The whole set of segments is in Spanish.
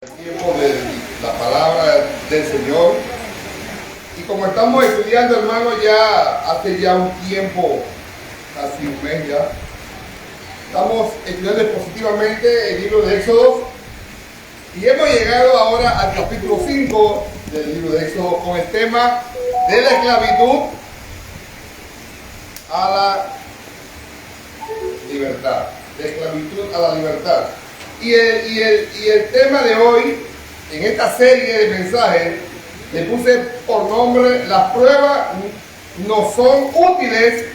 Tiempo de la palabra del Señor, y como estamos estudiando, hermano, ya hace ya un tiempo, casi un mes ya, estamos estudiando expositivamente el libro de Éxodo y hemos llegado ahora al capítulo 5 del libro de Éxodo con el tema de la esclavitud a la libertad, de esclavitud a la libertad. Y el tema de hoy, en esta serie de mensajes, le puse por nombre: las pruebas no son útiles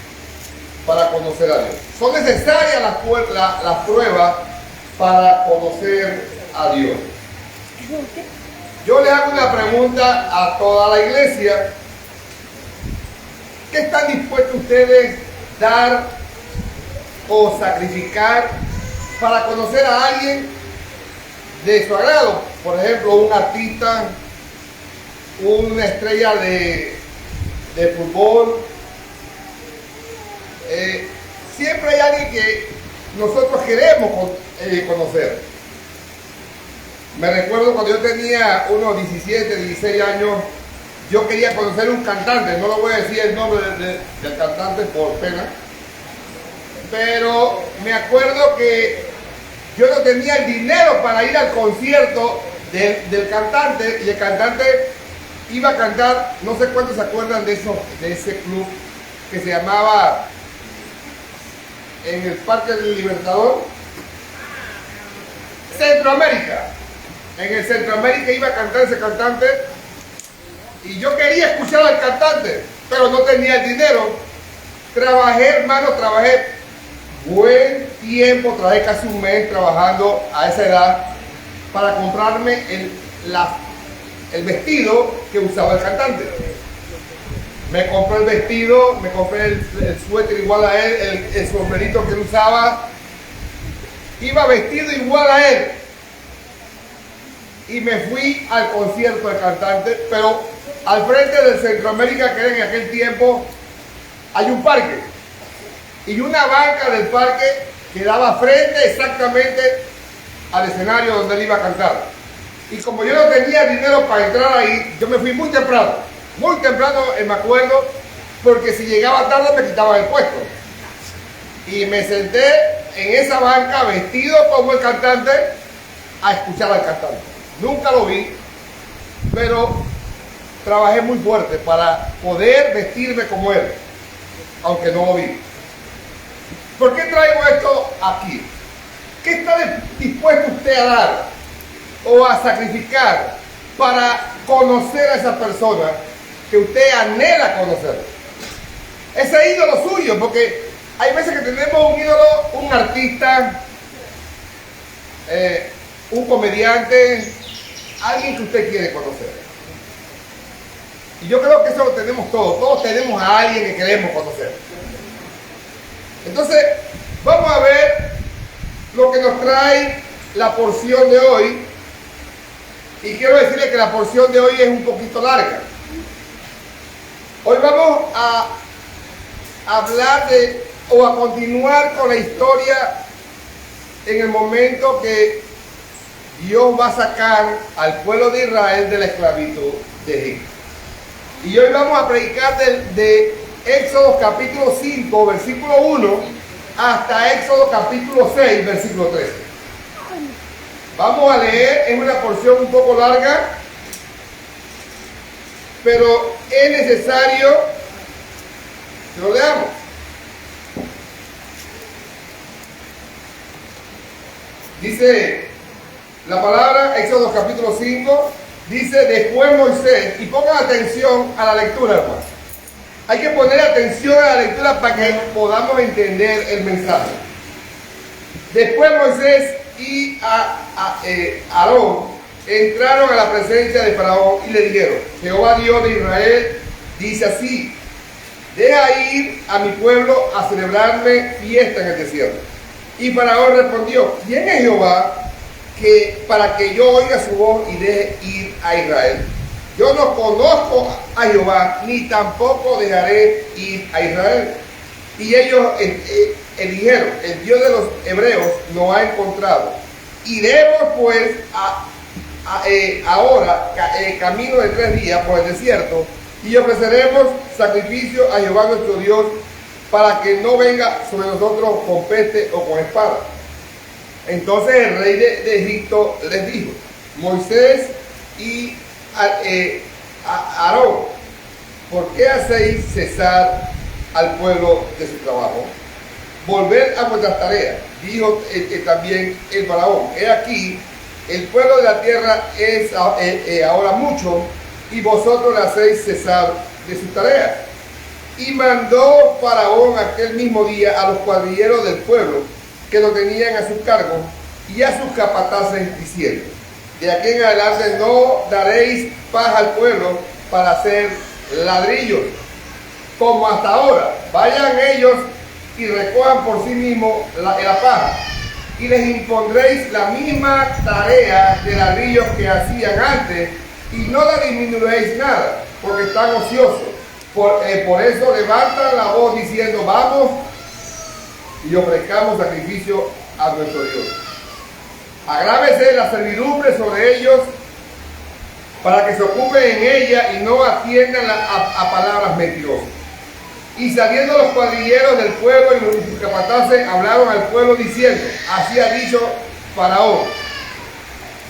para conocer a Dios. Son necesarias las pruebas para conocer a Dios. Yo le hago una pregunta a toda la iglesia: ¿qué están dispuestos ustedes a dar o sacrificar para conocer a alguien de su agrado? Por ejemplo, un artista, una estrella de fútbol. Siempre hay alguien que nosotros queremos conocer. Me recuerdo cuando yo tenía unos 17, 16 años, yo quería conocer un cantante. No le voy a decir el nombre del cantante por pena, pero me acuerdo que yo no tenía el dinero para ir al concierto del cantante, y el cantante iba a cantar. No sé cuántos se acuerdan de ese club que se llamaba, en el Parque del Libertador, Centroamérica. En el Centroamérica iba a cantar ese cantante y yo quería escuchar al cantante, pero no tenía el dinero. Trabajé, hermano, buen tiempo, trabajé casi un mes trabajando a esa edad para comprarme el vestido que usaba el cantante. Me compré el vestido, me compré el suéter igual a él, el sombrerito que él usaba. Iba vestido igual a él. Y me fui al concierto del cantante, pero al frente del Centroamérica, que en aquel tiempo hay un parque. Y una banca del parque que daba frente exactamente al escenario donde él iba a cantar. Y como yo no tenía dinero para entrar ahí, yo me fui muy temprano, me acuerdo, porque si llegaba tarde me quitaban el puesto. Y me senté en esa banca vestido como el cantante a escuchar al cantante. Nunca lo vi, pero trabajé muy fuerte para poder vestirme como él, aunque no lo vi. ¿Por qué traigo esto aquí? ¿Qué está dispuesto usted a dar o a sacrificar para conocer a esa persona que usted anhela conocer? Ese ídolo suyo, porque hay veces que tenemos un ídolo, un artista, un comediante, alguien que usted quiere conocer. Y yo creo que eso lo tenemos todos tenemos a alguien que queremos conocer. Entonces, vamos a ver lo que nos trae la porción de hoy. Y quiero decirle que la porción de hoy es un poquito larga. Hoy vamos a hablar o a continuar con la historia en el momento que Dios va a sacar al pueblo de Israel de la esclavitud de Egipto. Y hoy vamos a predicar de Éxodo capítulo 5, versículo 1, hasta Éxodo capítulo 6, versículo 13. Vamos a leer, es una porción un poco larga, pero es necesario que lo leamos. Dice la palabra, Éxodo capítulo 5, dice: después Moisés, y pongan atención a la lectura, hermano. Hay que poner atención a la lectura para que podamos entender el mensaje. Después Moisés y Aarón entraron a la presencia de Faraón y le dijeron: Jehová Dios de Israel dice así: deja ir a mi pueblo a celebrarme fiesta en el desierto. Y Faraón respondió: ¿quién es Jehová para que yo oiga su voz y deje ir a Israel? Yo no conozco a Jehová, ni tampoco dejaré ir a Israel. Y ellos dijeron: el Dios de los hebreos nos ha encontrado. Iremos pues ahora camino de 3 días por el desierto, y ofreceremos sacrificio a Jehová nuestro Dios, para que no venga sobre nosotros con peste o con espada. Entonces el rey de Egipto les dijo: Moisés y Aarón, ¿por qué hacéis cesar al pueblo de su trabajo? Volver a vuestras tareas. Dijo también el faraón: he aquí, el pueblo de la tierra es ahora mucho, y vosotros le hacéis cesar de sus tareas. Y mandó Faraón aquel mismo día a los cuadrilleros del pueblo que lo tenían a su cargo y a sus capataces, diciendo: de aquí en adelante no daréis paja al pueblo para hacer ladrillos, como hasta ahora. Vayan ellos y recojan por sí mismos la paja, y les impondréis la misma tarea de ladrillos que hacían antes, y no la disminuiréis nada, porque están ociosos. Por eso levantan la voz diciendo: vamos y ofrezcamos sacrificio a nuestro Dios. Agrávese la servidumbre sobre ellos, para que se ocupen en ella y no atiendan a palabras mentirosas. Y saliendo los cuadrilleros del pueblo y sus capataces, hablaron al pueblo diciendo: así ha dicho Faraón,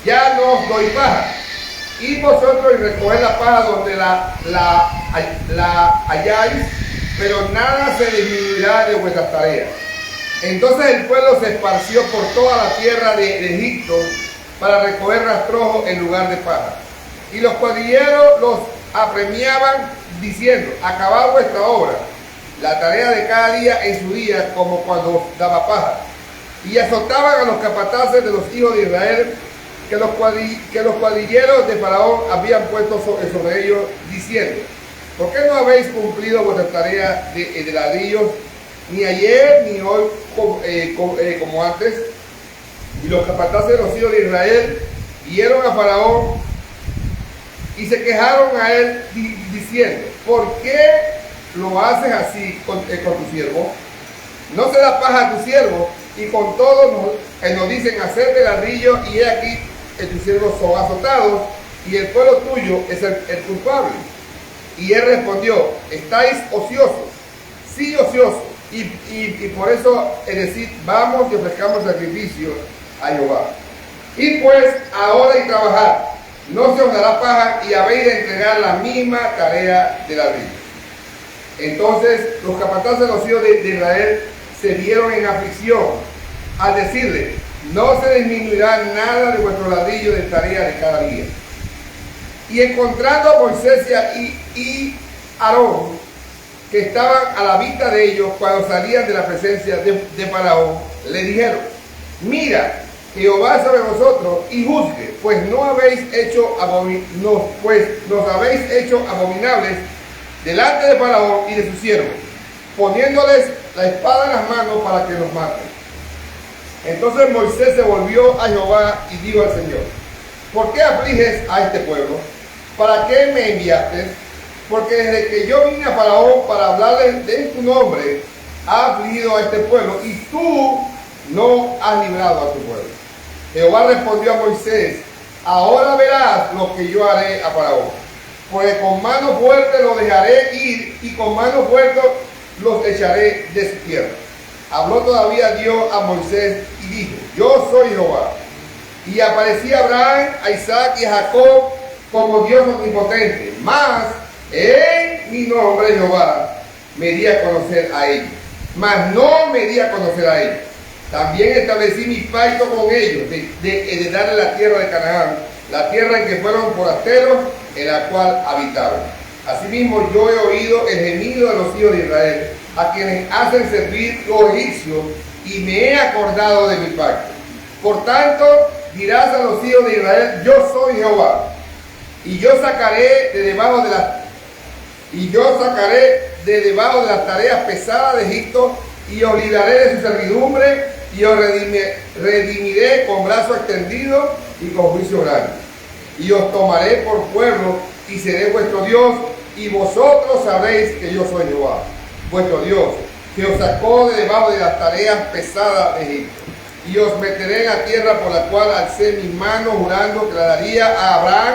ya no os doy paja. Y vosotros recoged la paja donde la halláis, pero nada se disminuirá de vuestras tareas. Entonces el pueblo se esparció por toda la tierra de Egipto para recoger rastrojo en lugar de paja. Y los cuadrilleros los apremiaban diciendo: acabad vuestra obra, la tarea de cada día en su día, como cuando daba paja. Y azotaban a los capataces de los hijos de Israel, que los cuadrilleros de Faraón habían puesto sobre ellos, diciendo: ¿por qué no habéis cumplido vuestra tarea de ladrillos, ni ayer ni hoy como antes? Y los capataces de los hijos de Israel vieron a Faraón y se quejaron a él diciendo: ¿por qué lo haces así con tu siervo? No se da paja a tu siervo, y con todo nos dicen: hacer de ladrillo, y he aquí tus siervos son azotados, y el pueblo tuyo es el culpable. Y él respondió: estáis ociosos, sí, ociosos, y por eso es decir: vamos y ofrezcamos sacrificio a Jehová. Y pues ahora y trabajad, no se os dará paja, y habéis de entregar la misma tarea de ladrillo. Entonces los capataces de los hijos de Israel se vieron en aflicción al decirle: no se disminuirá nada de vuestro ladrillo de tarea de cada día. Y encontrando a Moisés y Aarón, que estaban a la vista de ellos cuando salían de la presencia de Faraón, le dijeron: mira, Jehová sobre vosotros y juzgue, pues nos habéis hecho abominables delante de Faraón y de sus siervos, poniéndoles la espada en las manos para que nos maten. Entonces Moisés se volvió a Jehová y dijo al Señor: ¿por qué afliges a este pueblo? ¿Para qué me enviaste? Porque desde que yo vine a Faraón para hablarles de tu nombre, ha afligido a este pueblo, y tú no has librado a tu pueblo. Jehová respondió a Moisés: ahora verás lo que yo haré a Faraón, porque con mano fuerte los dejaré ir, y con mano fuerte los echaré de su tierra. Habló todavía Dios a Moisés y dijo: yo soy Jehová. Y aparecía a Abraham, a Isaac y a Jacob como Dios omnipotente, mas en mi nombre Jehová me di a conocer a ellos, mas no me di a conocer a ellos. También establecí mi pacto con ellos de darle la tierra de Canaán, la tierra en que fueron forasteros, en la cual habitaron. Asimismo yo he oído el gemido de los hijos de Israel, a quienes hacen servir los egipcios, y me he acordado de mi pacto. Por tanto, dirás a los hijos de Israel: yo soy Jehová, y yo sacaré de debajo de las tareas pesadas de Egipto, y os libraré de su servidumbre, y os redimiré con brazo extendido y con juicio grande. Y os tomaré por pueblo, y seré vuestro Dios, y vosotros sabréis que yo soy Jehová, vuestro Dios, que os sacó de debajo de las tareas pesadas de Egipto. y os meteré en la tierra por la cual alcé mi mano jurando que la daría a Abraham,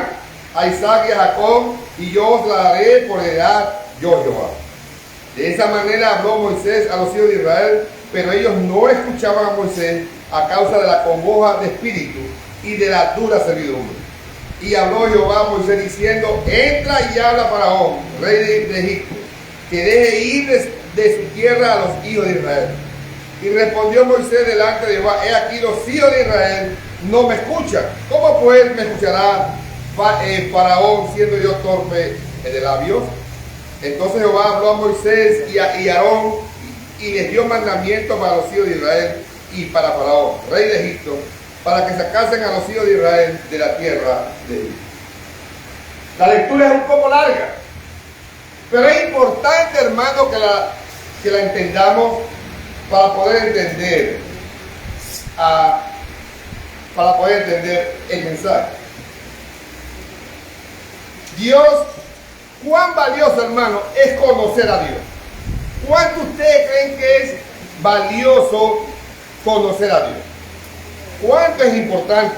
a Isaac y a Jacob, y yo os la daré por heredad, yo Jehová. De esa manera habló Moisés a los hijos de Israel, pero ellos no escuchaban a Moisés a causa de la congoja de espíritu y de la dura servidumbre. Y habló Jehová a Moisés diciendo, entra y habla a Faraón, rey de Egipto, que deje ir de su tierra a los hijos de Israel. Y respondió Moisés delante de Jehová, he aquí los hijos de Israel no me escuchan. ¿Cómo pues me escuchará Faraón siendo yo torpe de labios? Entonces Jehová habló a Moisés y a Aarón y les dio mandamientos para los hijos de Israel y para Faraón, rey de Egipto, para que sacasen a los hijos de Israel de la tierra de Egipto. La lectura es un poco larga, pero es importante, hermano, que la entendamos para poder entender el mensaje. Dios, cuán valioso, hermano, es conocer a Dios. ¿Cuánto ustedes creen que es valioso conocer a Dios? ¿Cuánto es importante?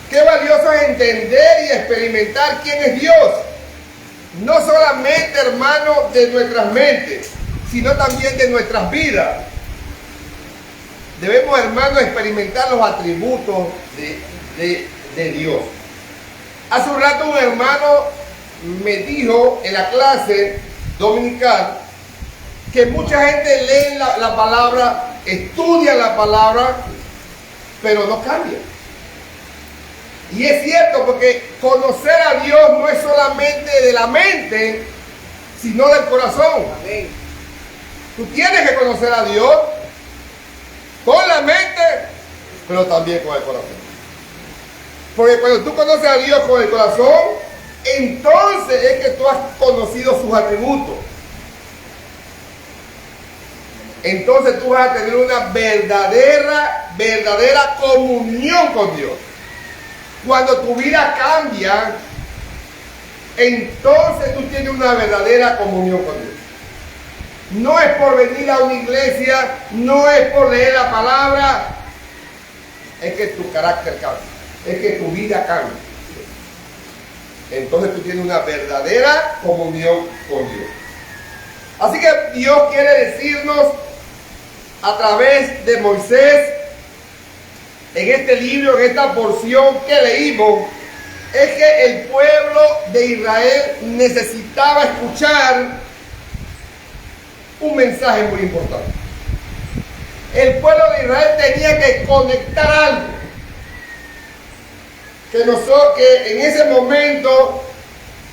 Qué valioso es entender y experimentar quién es Dios. No solamente, hermano, de nuestras mentes, sino también de nuestras vidas. Debemos, hermano, experimentar los atributos de Dios. Hace un rato un hermano me dijo en la clase dominical que mucha gente lee la palabra, estudia la palabra, pero no cambia. Y es cierto, porque conocer a Dios no es solamente de la mente, sino del corazón. Amén. Tú tienes que conocer a Dios con la mente, pero también con el corazón. Porque cuando tú conoces a Dios con el corazón, entonces es que tú has conocido sus atributos. Entonces tú vas a tener una verdadera comunión con Dios. Cuando tu vida cambia, entonces tú tienes una verdadera comunión con Dios. No es por venir a una iglesia, no es por leer la palabra, es que tu carácter cambia, es que tu vida cambia. Entonces tú tienes una verdadera comunión con Dios. Así que Dios quiere decirnos a través de Moisés, en este libro, en esta porción que leímos, es que el pueblo de Israel necesitaba escuchar un mensaje muy importante. El pueblo de Israel tenía que conectar algo que en ese momento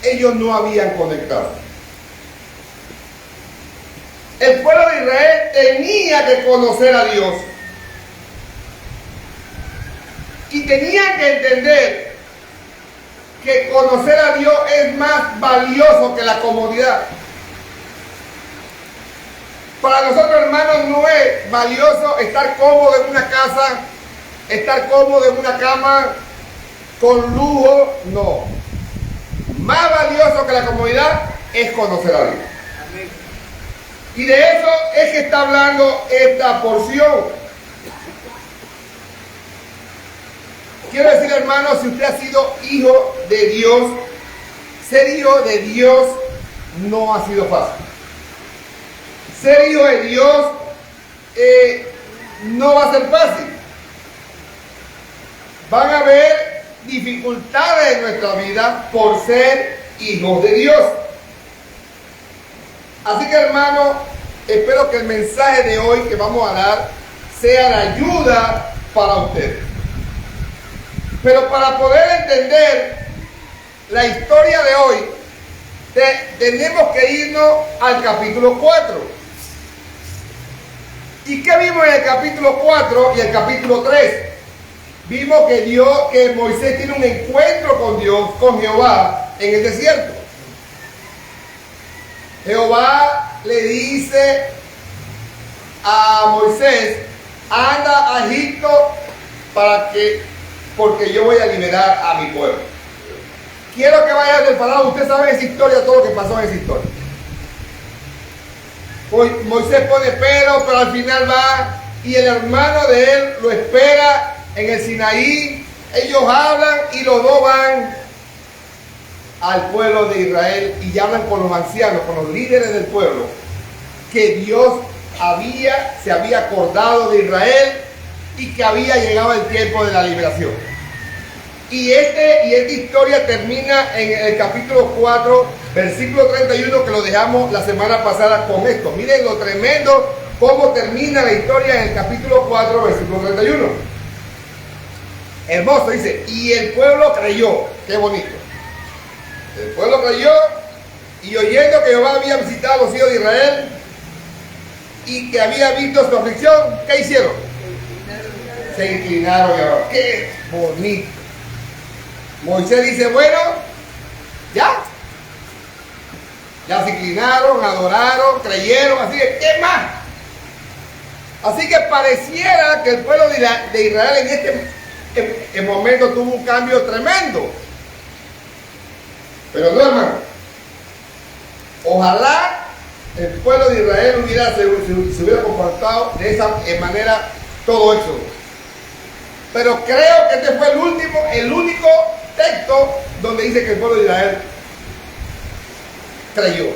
ellos no habían conectado. El pueblo de Israel tenía que conocer a Dios y tenían que entender que conocer a Dios es más valioso que la comodidad. Para nosotros, hermanos, no es valioso estar cómodo en una casa, estar cómodo en una cama, con lujo, no. Más valioso que la comodidad es conocer a Dios. Amén. Y de eso es que está hablando esta porción. Quiero decir, hermanos, si usted ha sido hijo de Dios, ser hijo de Dios no ha sido fácil. Ser hijo de Dios no va a ser fácil. Van a haber dificultades en nuestra vida por ser hijos de Dios. Así que, hermano, espero que el mensaje de hoy que vamos a dar sea de ayuda para usted. Pero para poder entender la historia de hoy, tenemos que irnos al capítulo 4. ¿Y qué vimos en el capítulo 4 y el capítulo 3? Vimos que Moisés tiene un encuentro con Dios, con Jehová, en el desierto. Jehová le dice a Moisés, anda a Egipto porque yo voy a liberar a mi pueblo. Quiero que vayas del faraón. Usted sabe esa historia, todo lo que pasó en esa historia. Moisés pone pero al final va y el hermano de él lo espera en el Sinaí. Ellos hablan y los dos van al pueblo de Israel y hablan con los ancianos, con los líderes del pueblo, que Dios se había acordado de Israel y que había llegado el tiempo de la liberación. Y esta historia termina en el capítulo 4, versículo 31, que lo dejamos la semana pasada con esto. Miren lo tremendo, cómo termina la historia en el capítulo 4, versículo 31. Hermoso, dice, y el pueblo creyó. Qué bonito. El pueblo creyó, y oyendo que Jehová había visitado a los hijos de Israel y que había visto su aflicción, ¿qué hicieron? Se inclinaron y oraron. Qué bonito. Moisés dice, bueno, ya se inclinaron, adoraron, creyeron, así que, ¿qué más? Así que pareciera que el pueblo de Israel en este momento tuvo un cambio tremendo. Pero no, hermano. Ojalá el pueblo de Israel se hubiera comportado de esa manera todo eso. Pero creo que este fue el único texto donde dice que el pueblo de Israel creyó.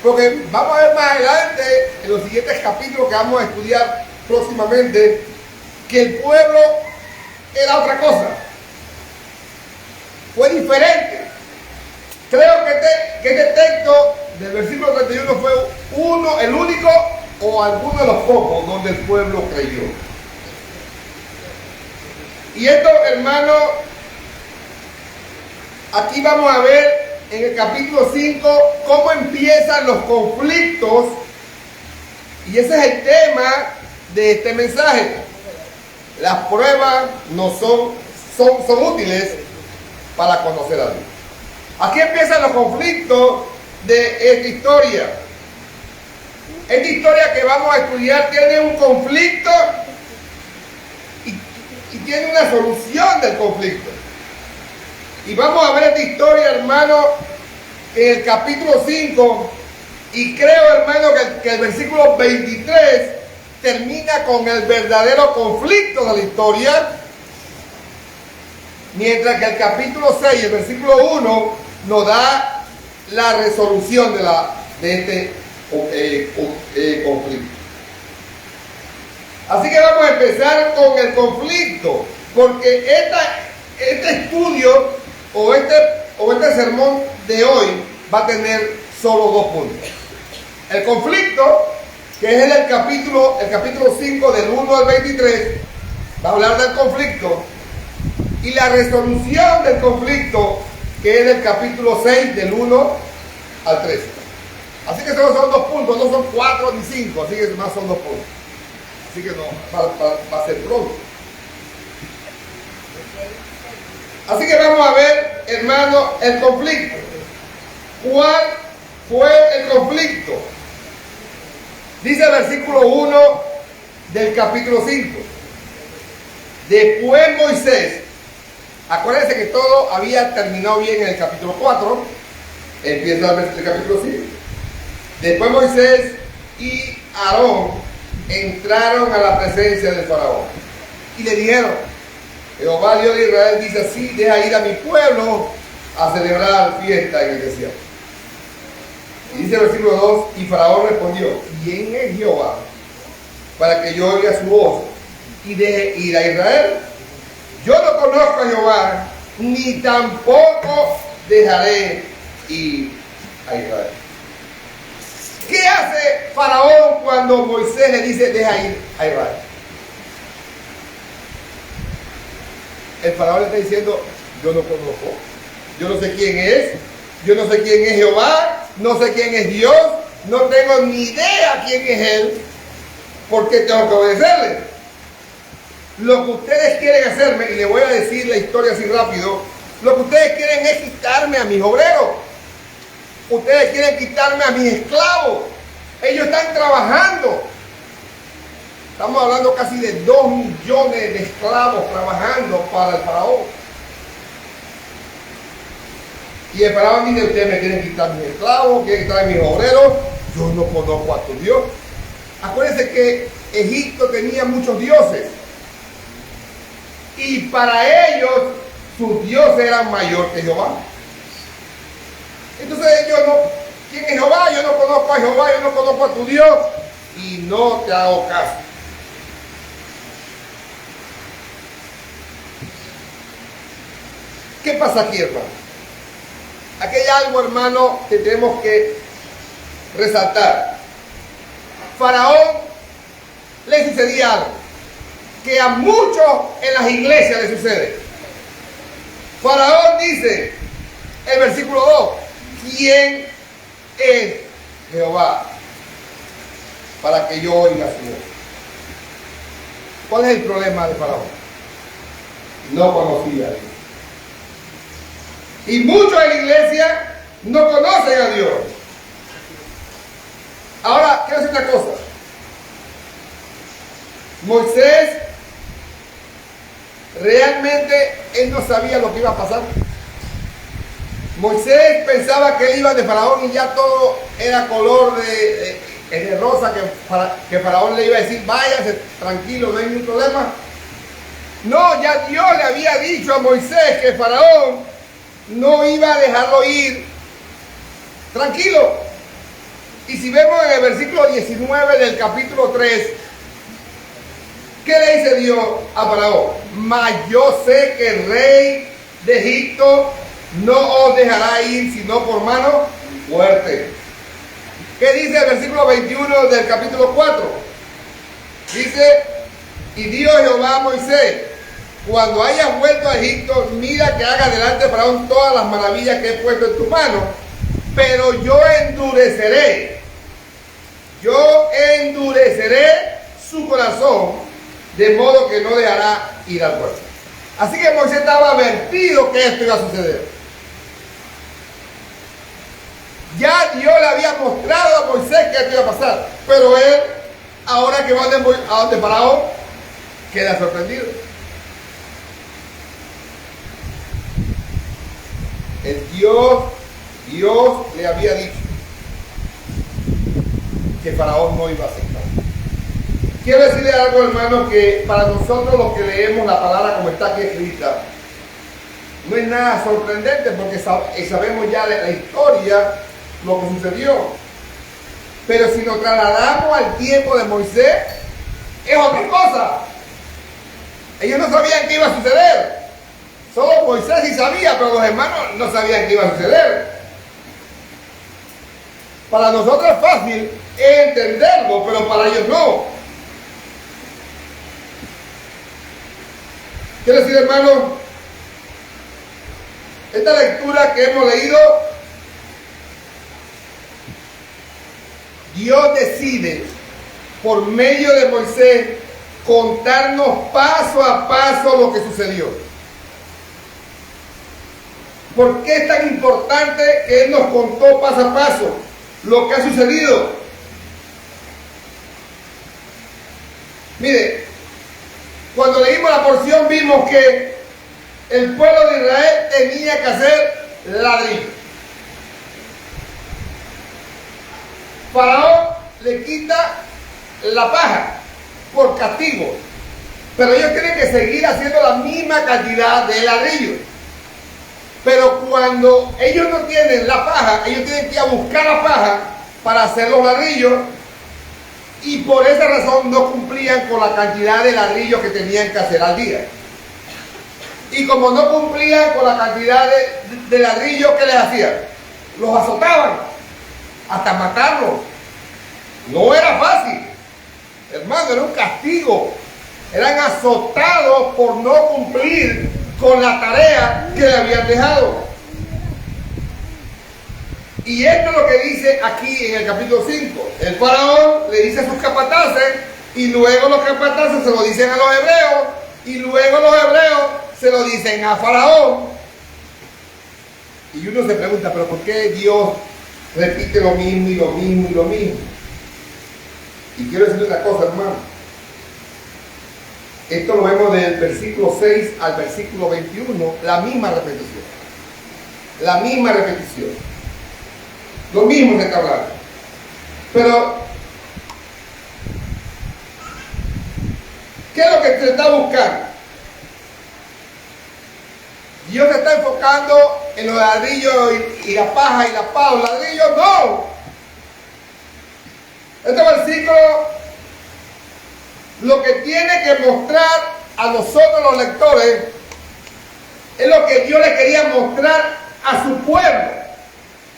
Porque vamos a ver más adelante, en los siguientes capítulos que vamos a estudiar próximamente, que el pueblo era otra cosa. Fue diferente. Creo que este texto del versículo 31 fue el único o alguno de los pocos donde el pueblo creyó. Y esto, hermano, aquí vamos a ver en el capítulo 5 cómo empiezan los conflictos. Y ese es el tema de este mensaje. Las pruebas no son útiles para conocer a Dios. Aquí empiezan los conflictos de esta historia. Esta historia que vamos a estudiar tiene un conflicto y tiene una solución del conflicto. Y vamos a ver esta historia, hermano, en el capítulo 5. Y creo, hermano, que el versículo 23 termina con el verdadero conflicto de la historia. Mientras que el capítulo 6, el versículo 1, nos da la resolución de este conflicto. Así que vamos a empezar con el conflicto, porque este estudio o este sermón de hoy va a tener solo dos puntos. El conflicto, que es el capítulo 5 del 1 al 23, va a hablar del conflicto, y la resolución del conflicto, que es el capítulo 6 del 1 al 13. Así que solo son dos puntos, no son 4 ni 5, así que más son dos puntos. Así que no, va a ser pronto. Así que vamos a ver, hermano, el conflicto. ¿Cuál fue el conflicto? Dice el versículo 1 del capítulo 5. Después Moisés, acuérdense que todo había terminado bien en el capítulo 4, empieza el capítulo 5. Después Moisés y Aarón entraron a la presencia del faraón y le dijeron: Jehová Dios de Israel dice así: deja ir a mi pueblo a celebrar fiesta en el desierto. Y dice el versículo 2: y faraón respondió: ¿quién es Jehová para que yo oiga su voz y deje ir a Israel? Yo no conozco a Jehová, ni tampoco dejaré ir a Israel. ¿Qué hace faraón cuando Moisés le dice deja ir a Israel? El faraón le está diciendo: yo no conozco, yo no sé quién es, yo no sé quién es Jehová, no sé quién es Dios, no tengo ni idea quién es Él, ¿por qué tengo que obedecerle? Lo que ustedes quieren hacerme, y le voy a decir la historia así rápido, lo que ustedes quieren es quitarme a mis obreros, ustedes quieren quitarme a mis esclavos, ellos están trabajando. Estamos hablando casi de 2 millones de esclavos trabajando para el faraón. Y el faraón dice: ustedes me quieren quitar mis esclavos, quieren quitar mis obreros, yo no conozco a tu Dios. Acuérdense que Egipto tenía muchos dioses. Y para ellos, sus dioses eran mayor que Jehová. Entonces ellos no, ¿quién es Jehová? Yo no conozco a Jehová, yo no conozco a tu Dios. Y no te hago caso. ¿Qué pasa aquí, hermano? Aquí hay algo, hermano, que tenemos que resaltar. Faraón le sucedía algo que a muchos en las iglesias le sucede. Faraón dice, el versículo 2, ¿quién es Jehová para que yo oiga su voz? ¿Cuál es el problema de Faraón? No conocía a Dios. Y muchos en la iglesia no conocen a Dios. Ahora, quiero decir una cosa. Moisés, realmente, él no sabía lo que iba a pasar. Moisés pensaba que él iba de Faraón y ya todo era color de rosa, que Faraón le iba a decir, váyase tranquilo, no hay ningún problema. No, ya Dios le había dicho a Moisés que Faraón no iba a dejarlo ir tranquilo. Y si vemos en el versículo 19 del capítulo 3, ¿qué le dice Dios a Faraón? Mas yo sé que el rey de Egipto no os dejará ir sino por mano fuerte. ¿Qué dice el versículo 21 del capítulo 4? Dice, y dijo Jehová a Moisés, cuando hayas vuelto a Egipto, mira que haga delante de Faraón todas las maravillas que he puesto en tu mano, pero yo endureceré su corazón, de modo que no dejará ir al pueblo. Así que Moisés estaba advertido que esto iba a suceder. Ya Dios le había mostrado a Moisés que esto iba a pasar, pero él, ahora que va a donde Faraón, queda sorprendido. Dios le había dicho que Faraón no iba a aceptar. Quiero decirle algo, hermano, que para nosotros los que leemos la palabra como está aquí escrita, no es nada sorprendente porque sabemos ya de la historia lo que sucedió. Pero si nos trasladamos al tiempo de Moisés, es otra cosa. Ellos no sabían qué iba a suceder. Solo Moisés sí sabía, pero los hermanos no sabían qué iba a suceder. Para nosotros es fácil entenderlo, pero para ellos no. Quiero decir, hermano, esta lectura que hemos leído, Dios decide, por medio de Moisés, contarnos paso a paso lo que sucedió. ¿Por qué es tan importante que Él nos contó paso a paso lo que ha sucedido? Mire, cuando leímos la porción vimos que el pueblo de Israel tenía que hacer ladrillo. Faraón le quita la paja por castigo, pero ellos tienen que seguir haciendo la misma cantidad de ladrillos. Pero cuando ellos no tienen la paja, ellos tienen que ir a buscar la paja para hacer los ladrillos, y por esa razón no cumplían con la cantidad de ladrillos que tenían que hacer al día. Y como no cumplían con la cantidad de ladrillos que les hacían, los azotaban hasta matarlos. No era fácil, hermano, era un castigo. Eran azotados por no cumplir con la tarea que le habían dejado. Y esto es lo que dice aquí en el capítulo 5. El faraón le dice a sus capataces, y luego los capataces se lo dicen a los hebreos, y luego los hebreos se lo dicen a Faraón. Y uno se pregunta, pero ¿por qué Dios repite lo mismo y lo mismo y lo mismo? Y quiero decirle una cosa, hermano. Esto lo vemos del versículo 6 al versículo 21, la misma repetición. La misma repetición. Lo mismo se está hablando. Pero ¿Qué es lo que se está buscando? Dios se está enfocando en los ladrillos y la paja y la paja, los ladrillos no. Este versículo lo que tiene que mostrar a nosotros los lectores es lo que Dios le quería mostrar a su pueblo.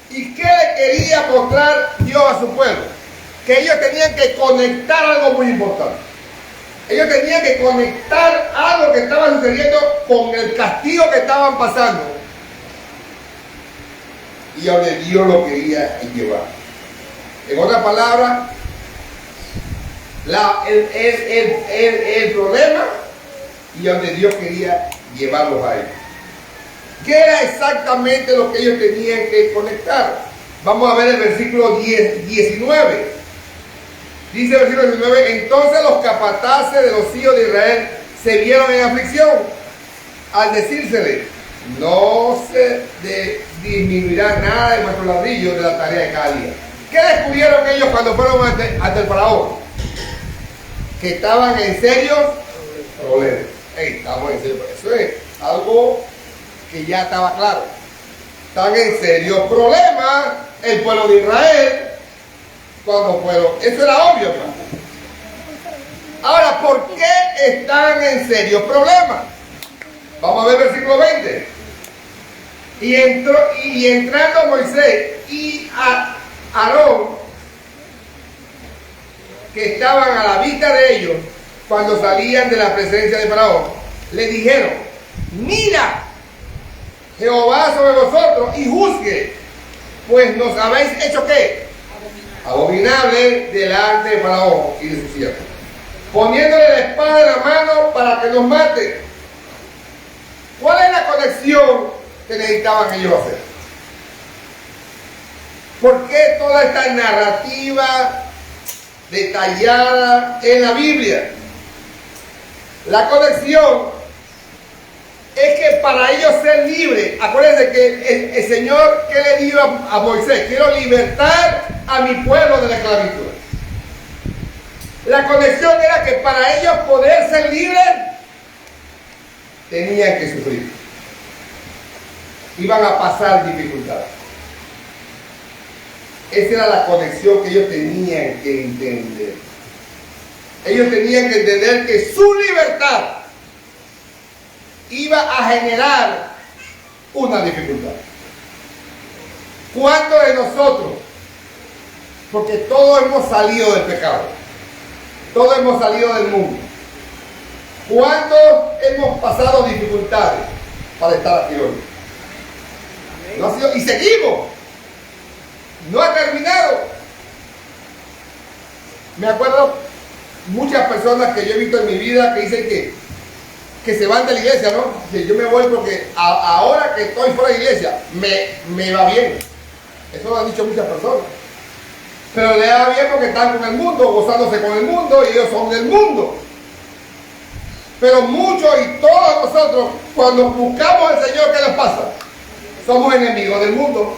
¿Y qué le quería mostrar Dios a su pueblo? Que ellos tenían que conectar algo muy importante. Ellos tenían que conectar algo que estaba sucediendo con el castigo que estaban pasando. Y donde Dios lo quería llevar. En otras palabras, el problema y donde Dios quería llevarlos a ellos. ¿Qué era exactamente lo que ellos tenían que conectar? Vamos a ver el versículo 19. Dice el versículo 19, entonces los capataces de los hijos de Israel se vieron en aflicción al decírsele, no se disminuirá nada de nuestro ladrillo de la tarea de cada día. ¿Qué descubrieron ellos cuando fueron ante el faraón? Que estaban en serios problemas. Estamos en serio, eso es algo que ya estaba claro. Estaban en serios problemas el pueblo de Israel cuando fueron. Eso era obvio, hermano. Ahora, ¿por qué están en serios problemas? Vamos a ver el versículo 20. Y entrando Moisés y Aarón, que estaban a la vista de ellos cuando salían de la presencia de Faraón, le dijeron, mira, Jehová sobre vosotros y juzgue, pues nos habéis hecho ¿qué? Abominable delante de Faraón y de sus siervos, poniéndole la espada en la mano para que nos mate. ¿Cuál es la conexión que necesitaban ellos hacer? ¿Por qué toda esta narrativa detallada en la Biblia? La conexión es que para ellos ser libres, acuérdense que el Señor, ¿qué le dijo a Moisés? Quiero libertar a mi pueblo de la esclavitud. La conexión era que para ellos poder ser libres, tenían que sufrir. Iban a pasar dificultades. Esa era la conexión que ellos tenían que entender. Ellos tenían que entender que su libertad iba a generar una dificultad. ¿Cuántos de nosotros? Porque todos hemos salido del pecado. Todos hemos salido del mundo. ¿Cuántos hemos pasado dificultades para estar aquí hoy? No ha sido, y seguimos. No ha terminado. Me acuerdo muchas personas que yo he visto en mi vida que dicen que se van de la iglesia, ¿no? Que yo me voy porque ahora que estoy fuera de la iglesia me va bien. Eso lo han dicho muchas personas. Pero le va bien porque están con el mundo, gozándose con el mundo, y ellos son del mundo. Pero muchos y todos nosotros, cuando buscamos al Señor, ¿qué nos pasa? Somos enemigos del mundo.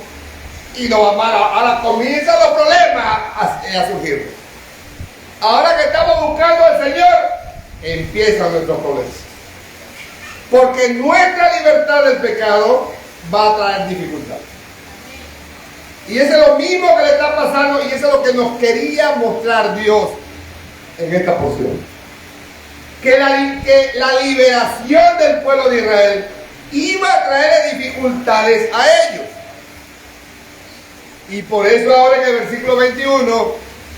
Y nos vamos ahora comienzan los problemas a surgir. Ahora que estamos buscando al Señor, empiezan nuestros problemas. Porque nuestra libertad del pecado va a traer dificultad. Y eso es lo mismo que le está pasando, y eso es lo que nos quería mostrar Dios en esta porción. Que la liberación del pueblo de Israel iba a traer dificultades a ellos. Y por eso ahora en el versículo 21,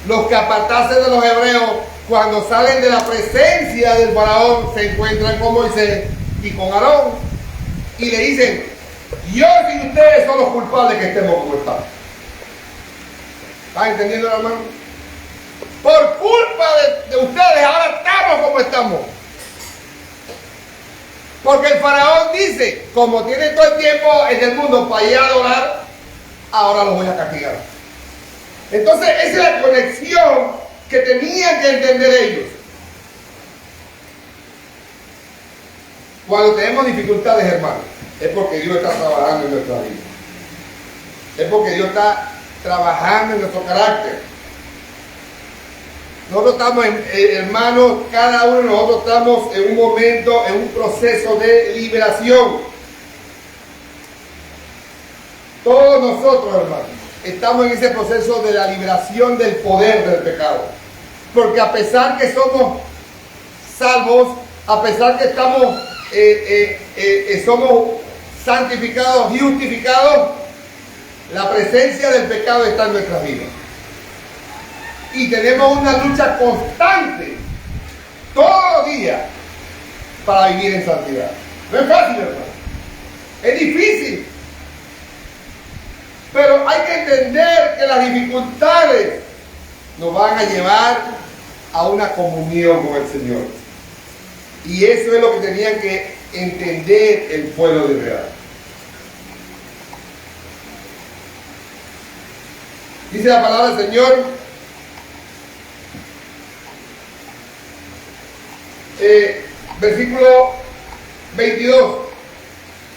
los capataces de los hebreos, cuando salen de la presencia del faraón, se encuentran con Moisés y con Aarón y le dicen, Dios y ustedes son los culpables que estemos como estamos. ¿Están entendiendo, hermano? Por culpa de ustedes ahora estamos como estamos. Porque el faraón dice, como tienen todo el tiempo en el mundo para ir a adorar, ahora los voy a castigar. Entonces esa es la conexión que tenían que entender ellos. Cuando tenemos dificultades, hermanos, es porque Dios está trabajando en nuestra vida. Es porque Dios está trabajando en nuestro carácter. Nosotros estamos, hermanos, cada uno de nosotros estamos en un momento, en un proceso de liberación. Todos nosotros, hermanos, estamos en ese proceso de la liberación del poder del pecado. Porque a pesar que somos salvos, a pesar que somos santificados y justificados, la presencia del pecado está en nuestras vidas. Y tenemos una lucha constante, todos los días, para vivir en santidad. No es fácil, hermano. Es difícil. Pero hay que entender que las dificultades nos van a llevar a una comunión con el Señor. Y eso es lo que tenían que entender el pueblo de Israel. Dice la palabra del Señor, versículo 22.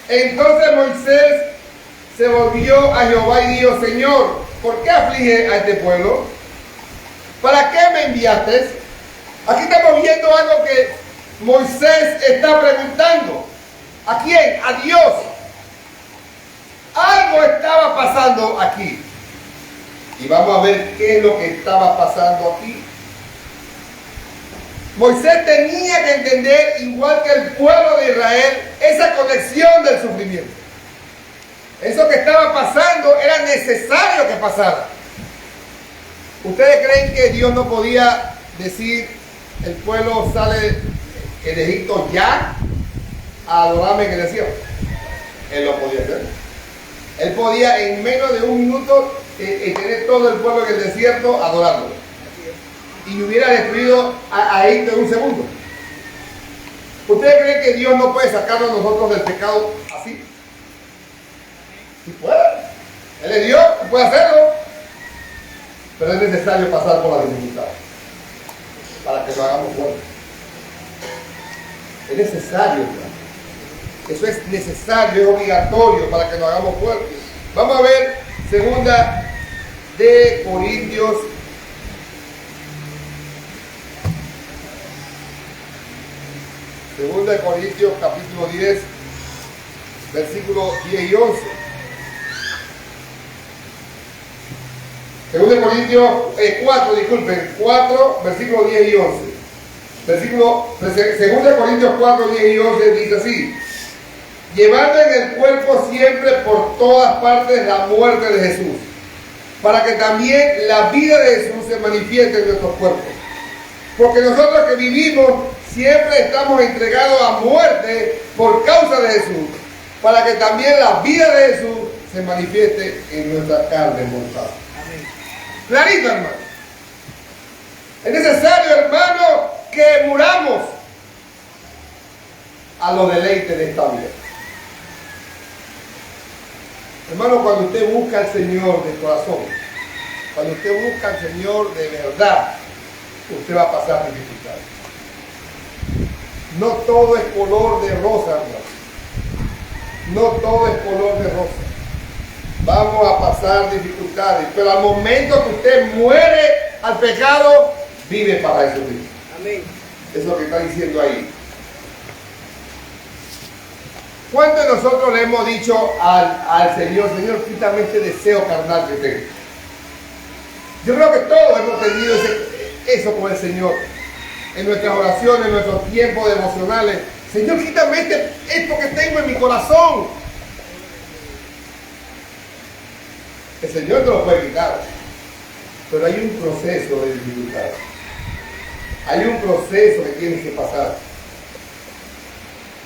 Entonces Moisés se volvió a Jehová y dijo: Señor, ¿por qué aflige a este pueblo? ¿Para qué me enviaste? Aquí estamos viendo algo que Moisés está preguntando. ¿A quién? A Dios. Algo estaba pasando aquí. Y vamos a ver qué es lo que estaba pasando aquí. Moisés tenía que entender, igual que el pueblo de Israel, esa conexión del sufrimiento. Eso que estaba pasando era necesario que pasara. ¿Ustedes creen que Dios no podía decir: el pueblo sale de Egipto ya a adorarme en el desierto? Él lo podía hacer. Él podía en menos de un minuto tener todo el pueblo en el desierto adorándolo. Y hubiera destruido a Egipto en un segundo. ¿Ustedes creen que Dios no puede sacarnos a nosotros del pecado así? Sí puede. Él es Dios, puede hacerlo. Pero es necesario pasar por la dificultad para que lo hagamos fuerte. Es necesario, hermano. Eso es necesario, es obligatorio para que nos hagamos fuertes. Vamos a ver segunda de Corintios. Segunda de Corintios capítulo 10, versículos 10 y 11. Segunda de Corintios 4, versículos 10 y 11. Segunda de Corintios 4, 10 y 11 dice así: llevando en el cuerpo siempre por todas partes la muerte de Jesús, para que también la vida de Jesús se manifieste en nuestros cuerpos. Porque nosotros que vivimos siempre estamos entregados a muerte por causa de Jesús, para que también la vida de Jesús se manifieste en nuestra carne mortal. Amén. Clarito, hermano. Es necesario, hermano, que muramos a los deleites de esta vida. Hermano, cuando usted busca al Señor de corazón, cuando usted busca al Señor de verdad, usted va a pasar dificultades. No todo es color de rosa, hermano. No todo es color de rosa. Vamos a pasar dificultades, pero al momento que usted muere al pecado, vive para eso mismo. Amén. Eso es lo que está diciendo ahí. ¿Cuántos de nosotros le hemos dicho al Señor: Señor, quítame este deseo carnal que tengo? Yo creo que todos hemos tenido eso con el Señor. En nuestras oraciones, en nuestros tiempos devocionales: Señor, quítame esto que tengo en mi corazón. El Señor te lo puede quitar, pero hay un proceso de dificultad. Hay un proceso que tienes que pasar.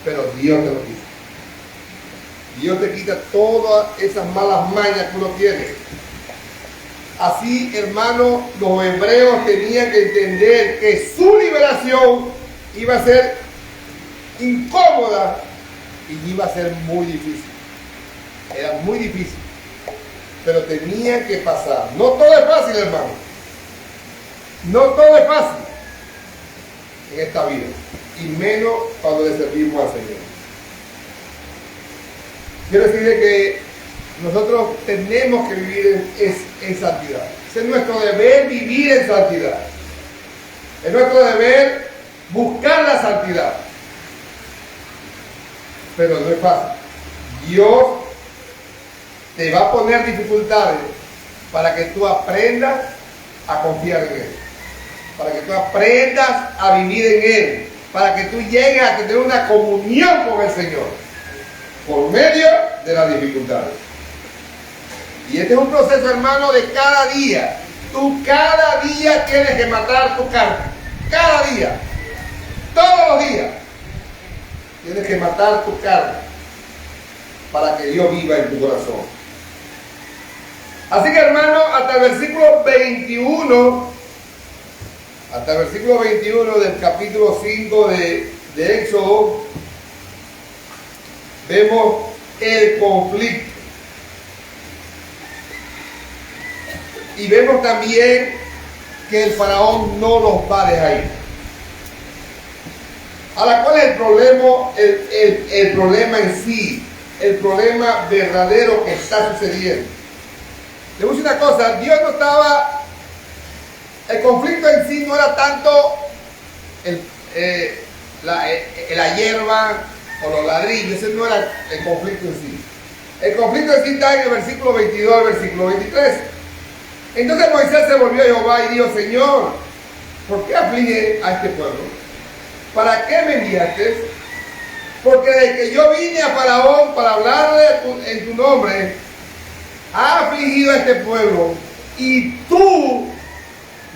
Pero Dios te lo quita. Dios te quita todas esas malas mañas que uno tiene. Así, hermano, los hebreos tenían que entender que su liberación iba a ser incómoda y iba a ser muy difícil. Era muy difícil, pero tenían que pasar. No todo es fácil, hermano. No todo es fácil en esta vida, y menos cuando le servimos al Señor. Quiero decirle que nosotros tenemos que vivir en santidad. Es nuestro deber vivir en santidad. Es nuestro deber buscar la santidad. Pero no es fácil. Dios te va a poner dificultades para que tú aprendas a confiar en Él. Para que tú aprendas a vivir en Él. Para que tú llegues a tener una comunión con el Señor. Por medio de las dificultades. Y este es un proceso, hermano, de cada día. Tú cada día tienes que matar tu carne. Cada día. Todos los días. Tienes que matar tu carne. Para que Dios viva en tu corazón. Así que, hermano, hasta el versículo 21. Hasta el versículo 21 del capítulo 5 de Éxodo. Vemos el conflicto. Y vemos también que el faraón no los va a dejar ir. Ahora, ¿cuál es el problema? El problema en sí, el problema verdadero que está sucediendo. Le voy a decir una cosa, Dios no estaba, el conflicto en sí no era tanto la hierba o los ladrillos, ese no era el conflicto en sí. El conflicto en sí está en el versículo 22 al versículo 23. Entonces Moisés se volvió a Jehová y dijo: Señor, ¿por qué aflige a este pueblo? ¿Para qué me enviaste? Porque desde que yo vine a Faraón para hablarle en tu nombre, ha afligido a este pueblo y tú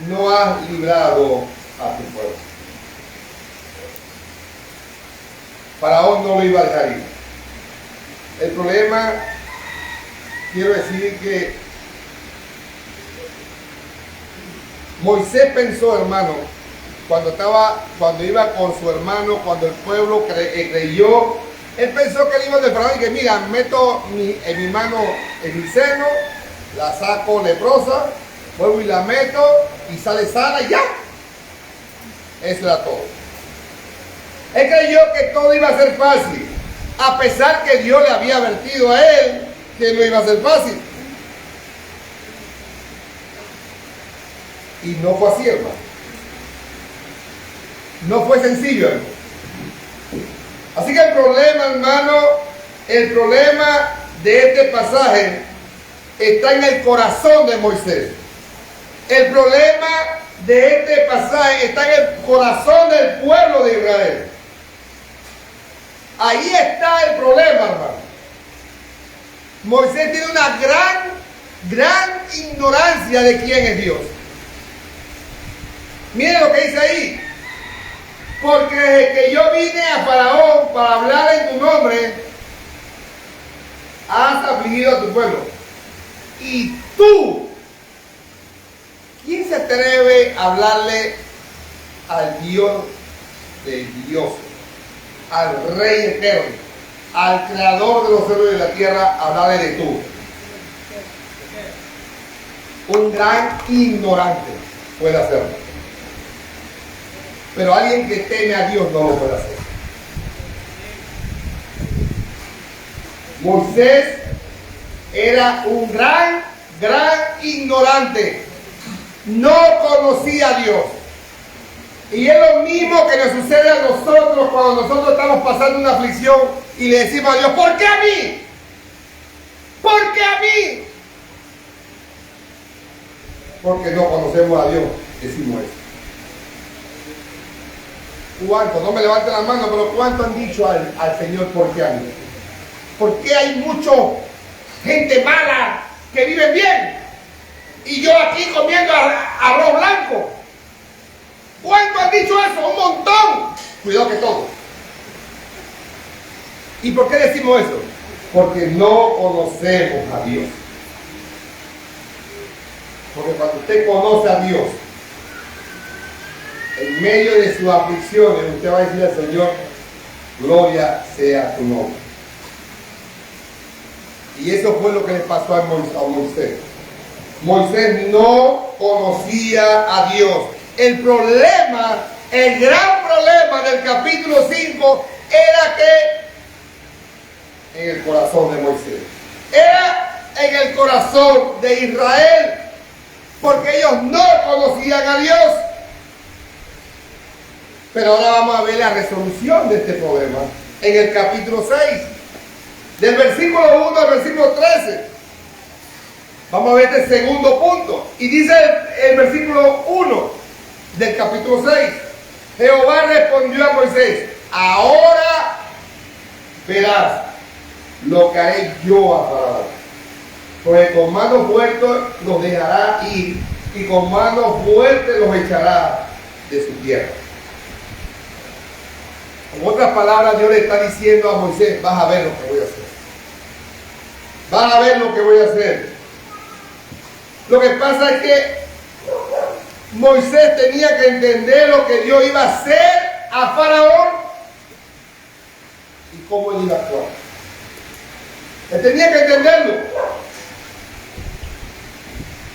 no has librado a tu pueblo. Faraón no lo iba a dejar ir. El problema, quiero decir que Moisés pensó, hermano, cuando iba con su hermano, cuando el pueblo creyó, él pensó que él iba de Faraón y que mira, meto en mi mano en mi seno, la saco leprosa, vuelvo y la meto y sale sana y ya. Eso era todo. Él creyó que todo iba a ser fácil, a pesar que Dios le había advertido a él que no iba a ser fácil. Y no fue así, hermano. No fue sencillo, hermano. Así que el problema, hermano, el problema de este pasaje está en el corazón de Moisés. El problema de este pasaje está en el corazón del pueblo de Israel. Ahí está el problema, hermano. Moisés tiene una gran ignorancia de quién es Dios. Miren lo que dice ahí. Porque desde que yo vine a Faraón para hablar en tu nombre, has afligido a tu pueblo. Y tú, ¿quién se atreve a hablarle al Dios de Dios, al Rey eterno, al Creador de los cielos y de la tierra, a hablarle de tú? Un gran ignorante puede hacerlo. Pero alguien que teme a Dios no lo puede hacer. Moisés era un gran ignorante. No conocía a Dios. Y es lo mismo que nos sucede a nosotros cuando nosotros estamos pasando una aflicción y le decimos a Dios: ¿por qué a mí? ¿Por qué a mí? Porque no conocemos a Dios, decimos eso. ¿Cuántos? No me levanten la mano, pero ¿cuántos han dicho al Señor por qué a mí? ¿Por qué hay mucha gente mala que vive bien? Y yo aquí comiendo arroz blanco. ¿Cuántos han dicho eso? Un montón. Cuidado que todo. ¿Y por qué decimos eso? Porque no conocemos a Dios. Porque cuando usted conoce a Dios, en medio de sus aflicciones, usted va a decir al Señor: gloria sea tu nombre. Y eso fue lo que le pasó a Moisés. Moisés no conocía a Dios. El problema, el gran problema del capítulo 5 era que en el corazón de Moisés, era en el corazón de Israel, porque ellos no conocían a Dios. Pero ahora vamos a ver la resolución de este problema en el capítulo 6, del versículo 1 al versículo 13. Vamos a ver este segundo punto. Y dice el versículo 1 del capítulo 6. Jehová respondió a Moisés: ahora verás lo que haré yo a Faraón, porque con mano fuerte los dejará ir y con mano fuerte los echará de su tierra. En otras palabras, Dios le está diciendo a Moisés: vas a ver lo que voy a hacer. Vas a ver lo que voy a hacer. Lo que pasa es que Moisés tenía que entender lo que Dios iba a hacer a Faraón y cómo él iba a actuar. Él tenía que entenderlo.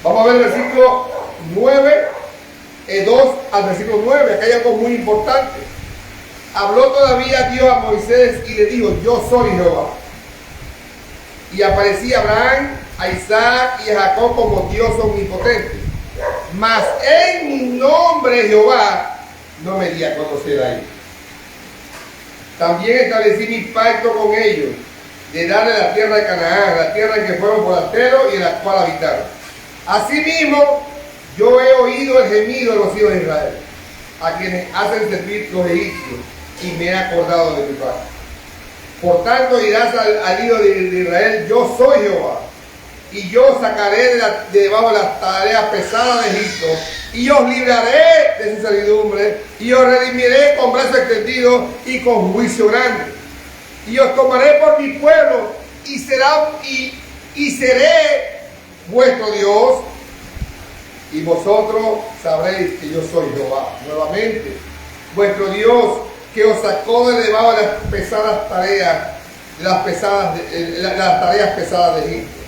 Vamos a ver el versículo 9, 2 al versículo 9. Acá hay algo muy importante. Habló todavía Dios a Moisés y le dijo: yo soy Jehová. Y aparecía a Abraham, a Isaac y a Jacob como Dios omnipotente. Mas en mi nombre Jehová no me di a conocer a ellos. También establecí mi pacto con ellos, de darle la tierra de Canaán, la tierra en que fueron forasteros y en la cual habitaron. Asimismo, yo he oído el gemido de los hijos de Israel, a quienes hacen servir los egipcios, y me he acordado de mi pacto. Por tanto dirás al hijo de Israel: yo soy Jehová, y yo sacaré de debajo de las tareas pesadas de Egipto, y os libraré de su servidumbre, y os redimiré con brazo extendido y con juicio grande. Y os tomaré por mi pueblo, y seré vuestro Dios, y vosotros sabréis que yo soy Jehová. Nuevamente, vuestro Dios, que os sacó de debajo de las pesadas tareas, las tareas pesadas de Egipto.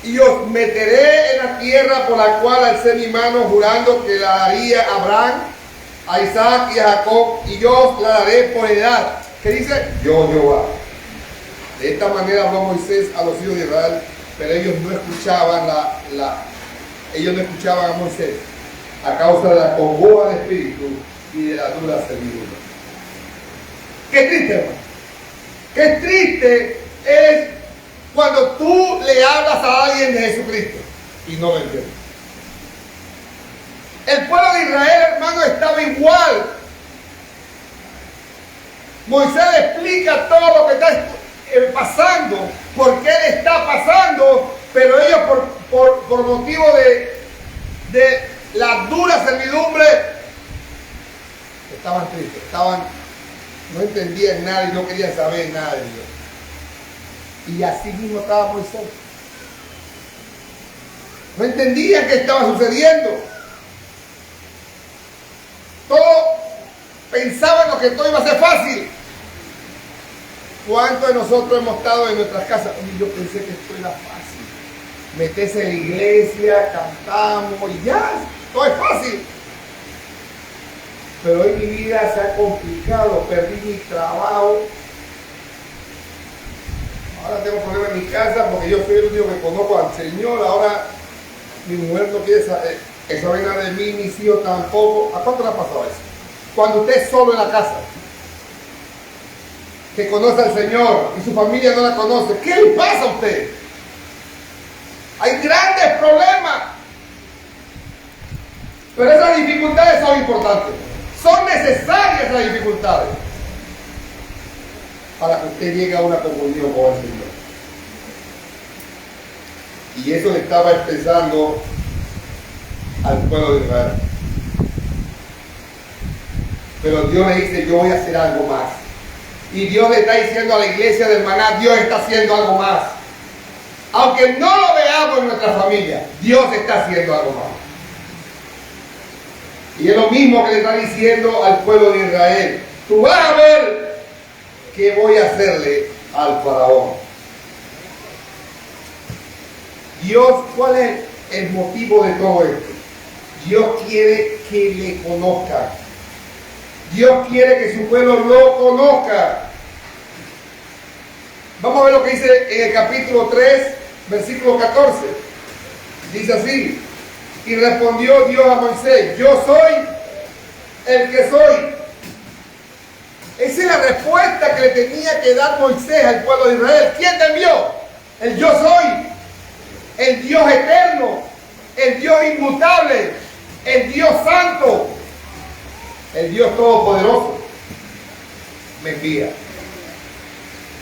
Y os meteré en la tierra por la cual alcé mi mano, jurando que la daría a Abraham, a Isaac y a Jacob, y yo os la daré por heredad. ¿Qué dice? Yo, Jehová. De esta manera habló Moisés a los hijos de Israel, pero ellos no escuchaban ellos no escuchaban a Moisés a causa de la congoja de espíritu y de la dura servidumbre. Qué triste, hermano. Qué triste es cuando tú le hablas a alguien de Jesucristo y no lo entiendes. El pueblo de Israel, hermano, estaba igual. Moisés le explica todo lo que está pasando, por qué le está pasando, pero ellos por motivo de la dura servidumbre estaban tristes, no entendían nada y no querían saber nada de Dios. Y así mismo estaba Moisés. No entendían qué estaba sucediendo. Todos pensaban que todo iba a ser fácil. ¿Cuántos de nosotros hemos estado en nuestras casas? Yo pensé que esto era fácil. Meterse en la iglesia, cantamos y ya, todo es fácil. Pero hoy mi vida se ha complicado, perdí mi trabajo. Ahora tengo problemas en mi casa porque yo soy el único que conozco al Señor. Ahora mi mujer no quiere saber nada de mí, mis hijos tampoco. ¿A cuánto le ha pasado eso? Cuando usted es solo en la casa, que conoce al Señor y su familia no la conoce, ¿qué le pasa a usted? Hay grandes problemas. Pero esas dificultades son importantes. Son necesarias las dificultades para que usted llegue a una comunión con el Señor. Y eso le estaba expresando al pueblo de Israel. Pero Dios le dice: yo voy a hacer algo más. Y Dios le está diciendo a la iglesia del Maná: Dios está haciendo algo más. Aunque no lo veamos en nuestra familia, Dios está haciendo algo más. Y es lo mismo que le está diciendo al pueblo de Israel: tú vas a ver qué voy a hacerle al faraón. Dios, ¿cuál es el motivo de todo esto? Dios quiere que le conozcan. Dios quiere que su pueblo lo conozca. Vamos a ver lo que dice en el capítulo 3, versículo 14. Dice así: y respondió Dios a Moisés: yo soy el que soy. Esa es la respuesta que le tenía que dar Moisés al pueblo de Israel. ¿Quién te envió? El yo soy, el Dios eterno, el Dios inmutable, el Dios santo, el Dios todopoderoso. Me envía.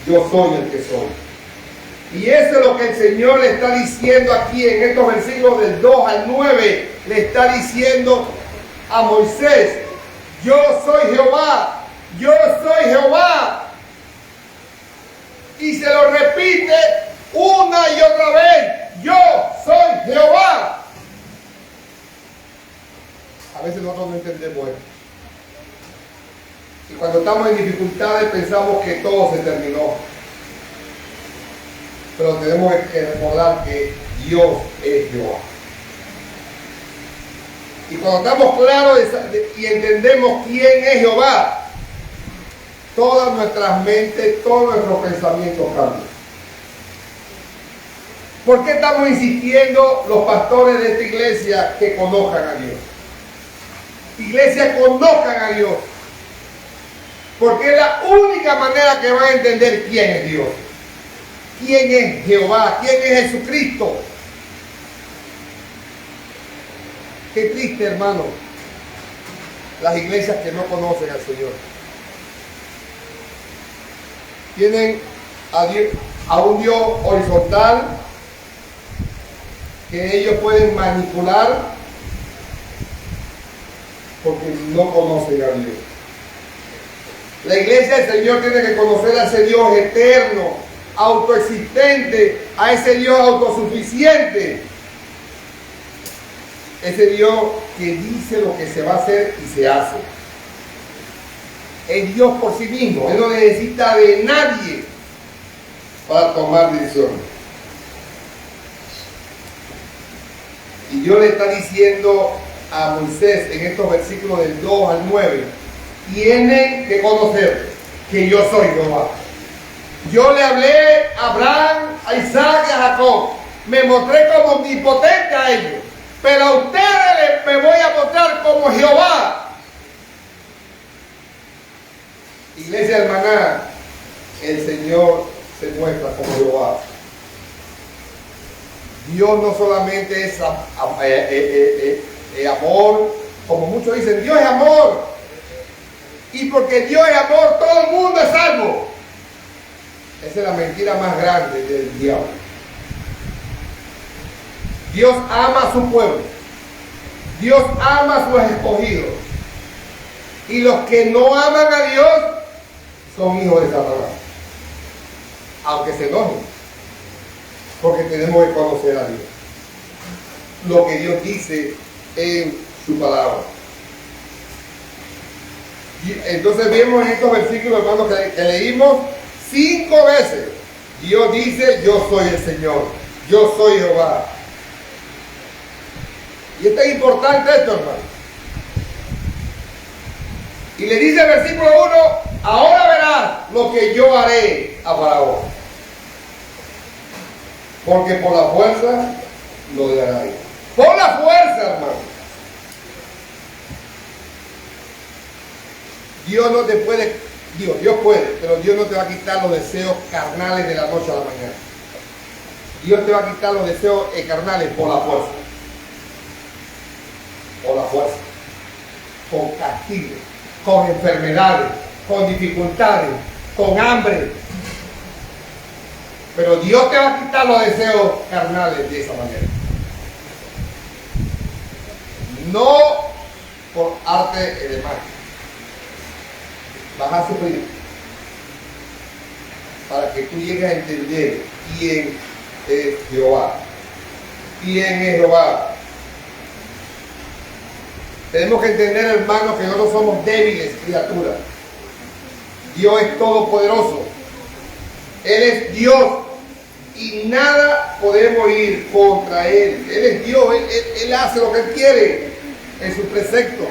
Yo soy el que soy. Y eso es lo que el Señor le está diciendo aquí en estos versículos del 2 al 9. Le está diciendo a Moisés: yo soy Jehová, yo soy Jehová. Y se lo repite una y otra vez: yo soy Jehová. A veces nosotros no entendemos esto. Y cuando estamos en dificultades pensamos que todo se terminó. Pero tenemos que recordar que Dios es Jehová. Y cuando estamos claros y entendemos quién es Jehová, todas nuestras mentes, todos nuestros pensamientos cambian. ¿Por qué estamos insistiendo los pastores de esta iglesia que conozcan a Dios? Iglesia, conozcan a Dios. Porque es la única manera que van a entender quién es Dios. ¿Quién es Jehová? ¿Quién es Jesucristo? Qué triste, hermano, las iglesias que no conocen al Señor. Tienen a un Dios horizontal que ellos pueden manipular porque no conocen a Dios. La iglesia del Señor tiene que conocer a ese Dios eterno, autoexistente, a ese Dios autosuficiente, ese Dios que dice lo que se va a hacer y se hace. Es Dios por sí mismo, Él no necesita de nadie para tomar decisiones. Y Dios le está diciendo a Moisés en estos versículos del 2 al 9: tienen que conocer que yo soy Jehová. Yo le hablé a Abraham, a Isaac y a Jacob. Me mostré como omnipotente a ellos. Pero a ustedes me voy a mostrar como Jehová. Iglesia hermana, el Señor se muestra como Jehová. Dios no solamente es amor, como muchos dicen: Dios es amor. Y porque Dios es amor, todo el mundo es salvo. Esa es la mentira más grande del diablo. Dios ama a su pueblo. Dios ama a sus escogidos. Y los que no aman a Dios son hijos de Satanás. Aunque se enojen. Porque tenemos que conocer a Dios. Lo que Dios dice en su palabra. Y entonces vemos en estos versículos, hermanos, que leímos 5 veces. Dios dice: yo soy el Señor, yo soy Jehová. Y esto es importante, esto, hermano. Y le dice el versículo 1: ahora verás lo que yo haré a Faraón, porque por la fuerza lo daré. Por la fuerza, hermano. Dios no te puede, Dios puede, pero Dios no te va a quitar los deseos carnales de la noche a la mañana. Dios te va a quitar los deseos carnales por la fuerza. Por la fuerza. Con castigo, con enfermedades, con dificultades, con hambre. Pero Dios te va a quitar los deseos carnales de esa manera. No por arte de magia. Vas a sufrir para que tú llegues a entender quién es Jehová. ¿Quién es Jehová? Tenemos que entender, hermanos, que nosotros somos débiles criaturas. Dios es todopoderoso. Él es Dios y nada podemos ir contra Él. Él es Dios, Él hace lo que Él quiere en su precepto.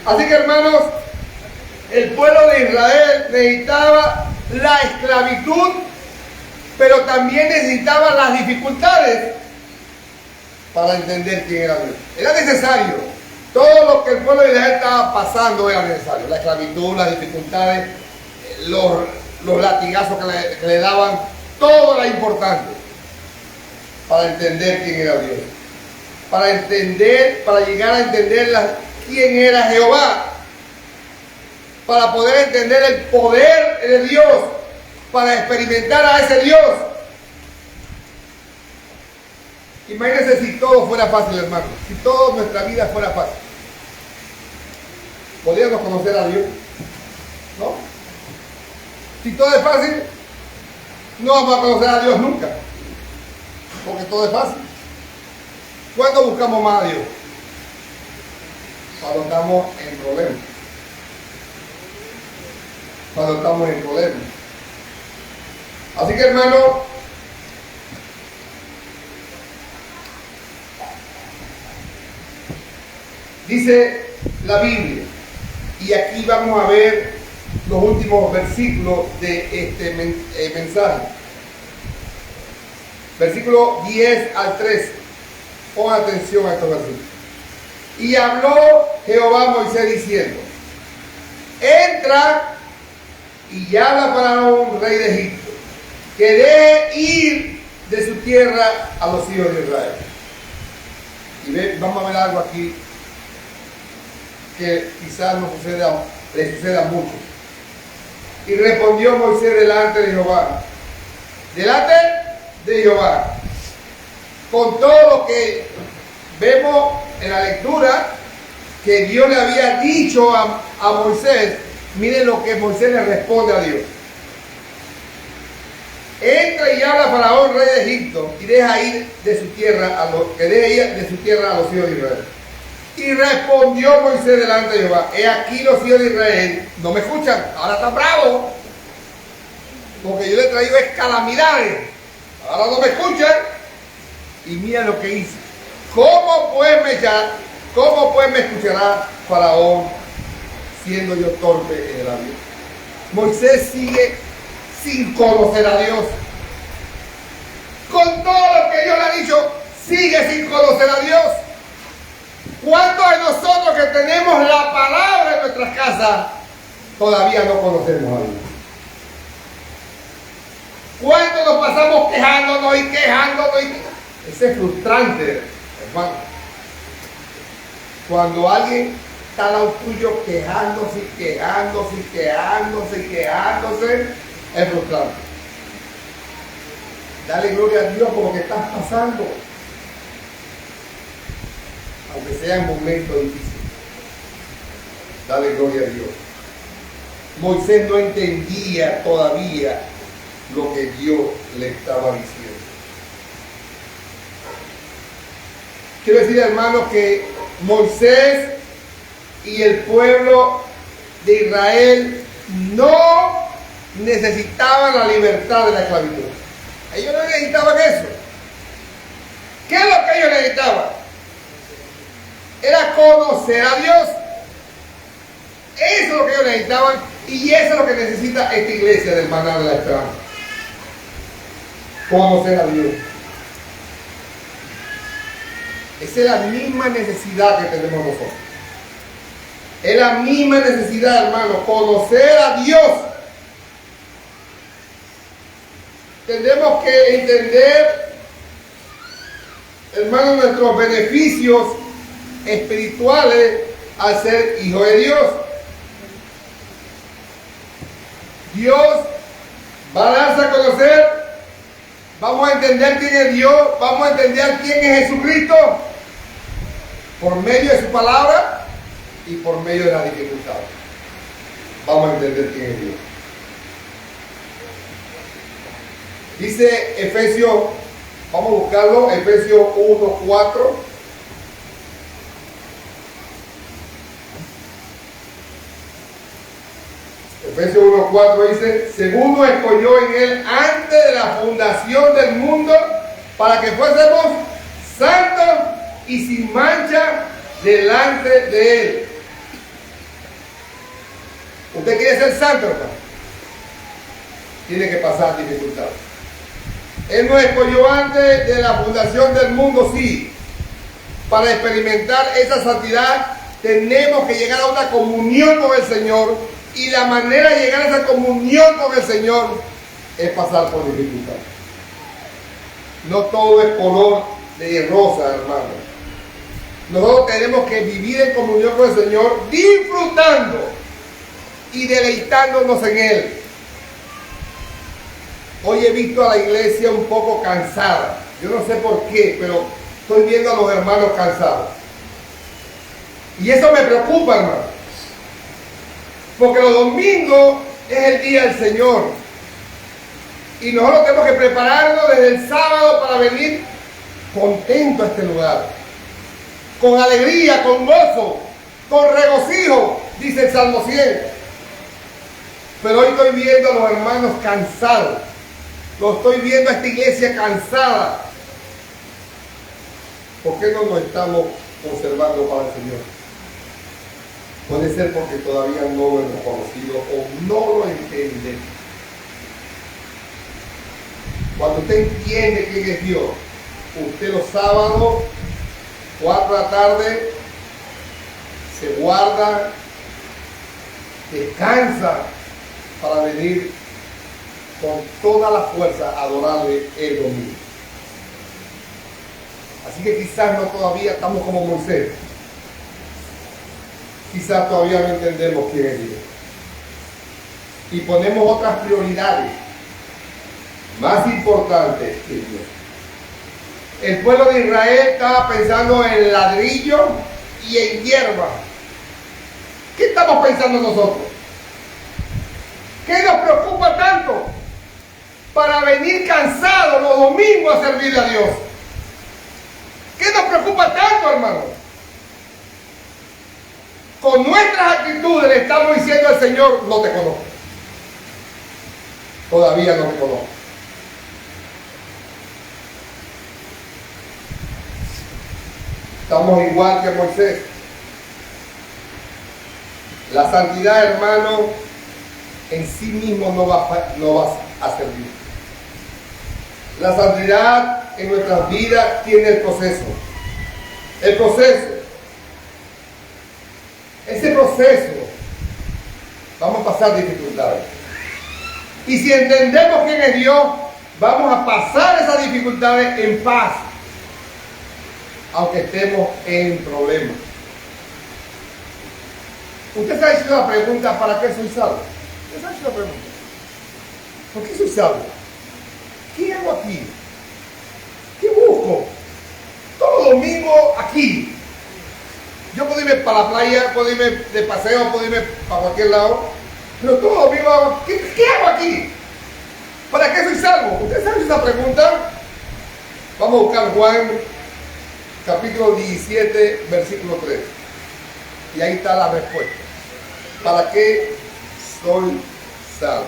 Así que, hermanos, el pueblo de Israel necesitaba la esclavitud, pero también necesitaba las dificultades para entender quién era Dios. Era necesario Todo lo que el pueblo de Israel estaba pasando era necesario. La esclavitud, las dificultades, los latigazos que le daban, todo era importante para entender quién era Dios. Para llegar a entender quién era Jehová. Para poder entender el poder de Dios. Para experimentar a ese Dios. Imagínense si todo fuera fácil, hermano. Si toda nuestra vida fuera fácil. ¿Podríamos conocer a Dios? ¿No? Si todo es fácil, no vamos a conocer a Dios nunca. Porque todo es fácil. ¿Cuándo buscamos más a Dios? Cuando estamos en problemas. Cuando estamos en problemas. Así que, hermano, dice la Biblia, y aquí vamos a ver los últimos versículos de este mensaje. Versículo 10 al 13. Pon atención a estos versículos. Y habló Jehová a Moisés diciendo: entra y habla para un rey de Egipto, que deje ir de su tierra a los hijos de Israel. Y vamos a ver algo aquí que quizás le suceda a muchos. Y respondió Moisés delante de Jehová. Delante de Jehová. Con todo lo que vemos en la lectura que Dios le había dicho a Moisés, miren lo que Moisés le responde a Dios. Entra y habla a Faraón, rey de Egipto, y deja ir de su tierra a los hijos de Israel. Y respondió Moisés delante de Jehová: he aquí los hijos de Israel no me escuchan, ahora están bravos, porque yo les he traído calamidades, ahora no me escuchan, y mira lo que hice. ¿Cómo pues me escuchará Faraón siendo yo torpe en el labio? Moisés sigue sin conocer a Dios. Con todo lo que Dios le ha dicho, sigue sin conocer a Dios. ¿Cuántos de nosotros que tenemos la palabra en nuestras casas todavía no conocemos a Dios? ¿Cuántos nos pasamos quejándonos y quejándonos? Ese es frustrante, hermano. Cuando alguien está al lado tuyo quejándose, es frustrante. Dale gloria a Dios por lo que estás pasando, aunque sea en momentos difíciles. Dale gloria a Dios. Moisés no entendía todavía lo que Dios le estaba diciendo. Quiero decir, hermanos, que Moisés y el pueblo de Israel no necesitaban la libertad de la esclavitud. Ellos no necesitaban eso. ¿Qué es lo que ellos necesitaban? Era conocer a Dios. Eso es lo que ellos necesitaban, y eso es lo que necesita esta iglesia del Maná de la Esperanza. Conocer a Dios. Esa es la misma necesidad que tenemos nosotros. Es la misma necesidad, hermano, conocer a Dios. Tenemos que entender, hermano, nuestros beneficios espirituales al ser hijo de Dios. Dios va a darse a conocer. Vamos a entender quién es Dios. Vamos a entender quién es Jesucristo por medio de su palabra y por medio de la dificultad. Vamos a entender quién es Dios. Dice Efesios, vamos a buscarlo, Efesios 1:4. Efesios 1:4 dice: según nos escogió en él antes de la fundación del mundo, para que fuésemos santos y sin mancha delante de él. ¿Usted quiere ser santo, hermano? Tiene que pasar dificultades. Él nos escogió antes de la fundación del mundo, sí, para experimentar esa santidad tenemos que llegar a una comunión con el Señor, y la manera de llegar a esa comunión con el Señor es pasar por dificultades. No todo es color de rosa, hermano. Nosotros tenemos que vivir en comunión con el Señor, disfrutando y deleitándonos en Él. Hoy he visto a la iglesia un poco cansada. Yo no sé por qué, pero estoy viendo a los hermanos cansados. Y eso me preocupa, hermano. Porque los domingos es el día del Señor. Y nosotros tenemos que prepararnos desde el sábado para venir contentos a este lugar. Con alegría, con gozo, con regocijo, dice el Salmo 100. Pero hoy estoy viendo a los hermanos cansados. Lo estoy viendo a esta iglesia cansada. ¿Por qué no nos estamos conservando para el Señor? Puede ser porque todavía no lo hemos conocido o no lo entendemos. Cuando usted entiende quién es Dios, usted los sábados, 4 de la tarde, se guarda, descansa para venir con toda la fuerza a adorarle el domingo. Así que quizás no todavía estamos como Moisés. Quizás todavía no entendemos quién es Dios. Y ponemos otras prioridades más importantes que Dios. El pueblo de Israel estaba pensando en ladrillo y en hierba. ¿Qué estamos pensando nosotros? ¿Qué nos preocupa tanto para venir cansados los domingos a servirle a Dios? ¿Qué nos preocupa tanto, hermano? Con nuestras actitudes le estamos diciendo al Señor: no te conozco. Todavía no te conozco. Estamos igual que Moisés. La santidad, hermano, en sí mismo no va a servir. La santidad en nuestras vidas tiene el proceso. El proceso. Ese proceso, vamos a pasar dificultades. Y si entendemos quién es Dios, vamos a pasar esas dificultades en paz, aunque estemos en problemas. Usted se ha hecho la pregunta: ¿para qué soy salvo? Usted se ha hecho la pregunta: ¿por qué soy salvo? ¿Qué hago aquí? ¿Qué busco? Todo domingo aquí. Yo puedo irme para la playa, puedo irme de paseo, puedo irme para cualquier lado, pero todo domingo, ¿qué hago aquí? ¿Para qué soy salvo? ¿Usted sabe esa pregunta? Vamos a buscar Juan capítulo 17, versículo 3. Y ahí está la respuesta. ¿Para qué soy salvo?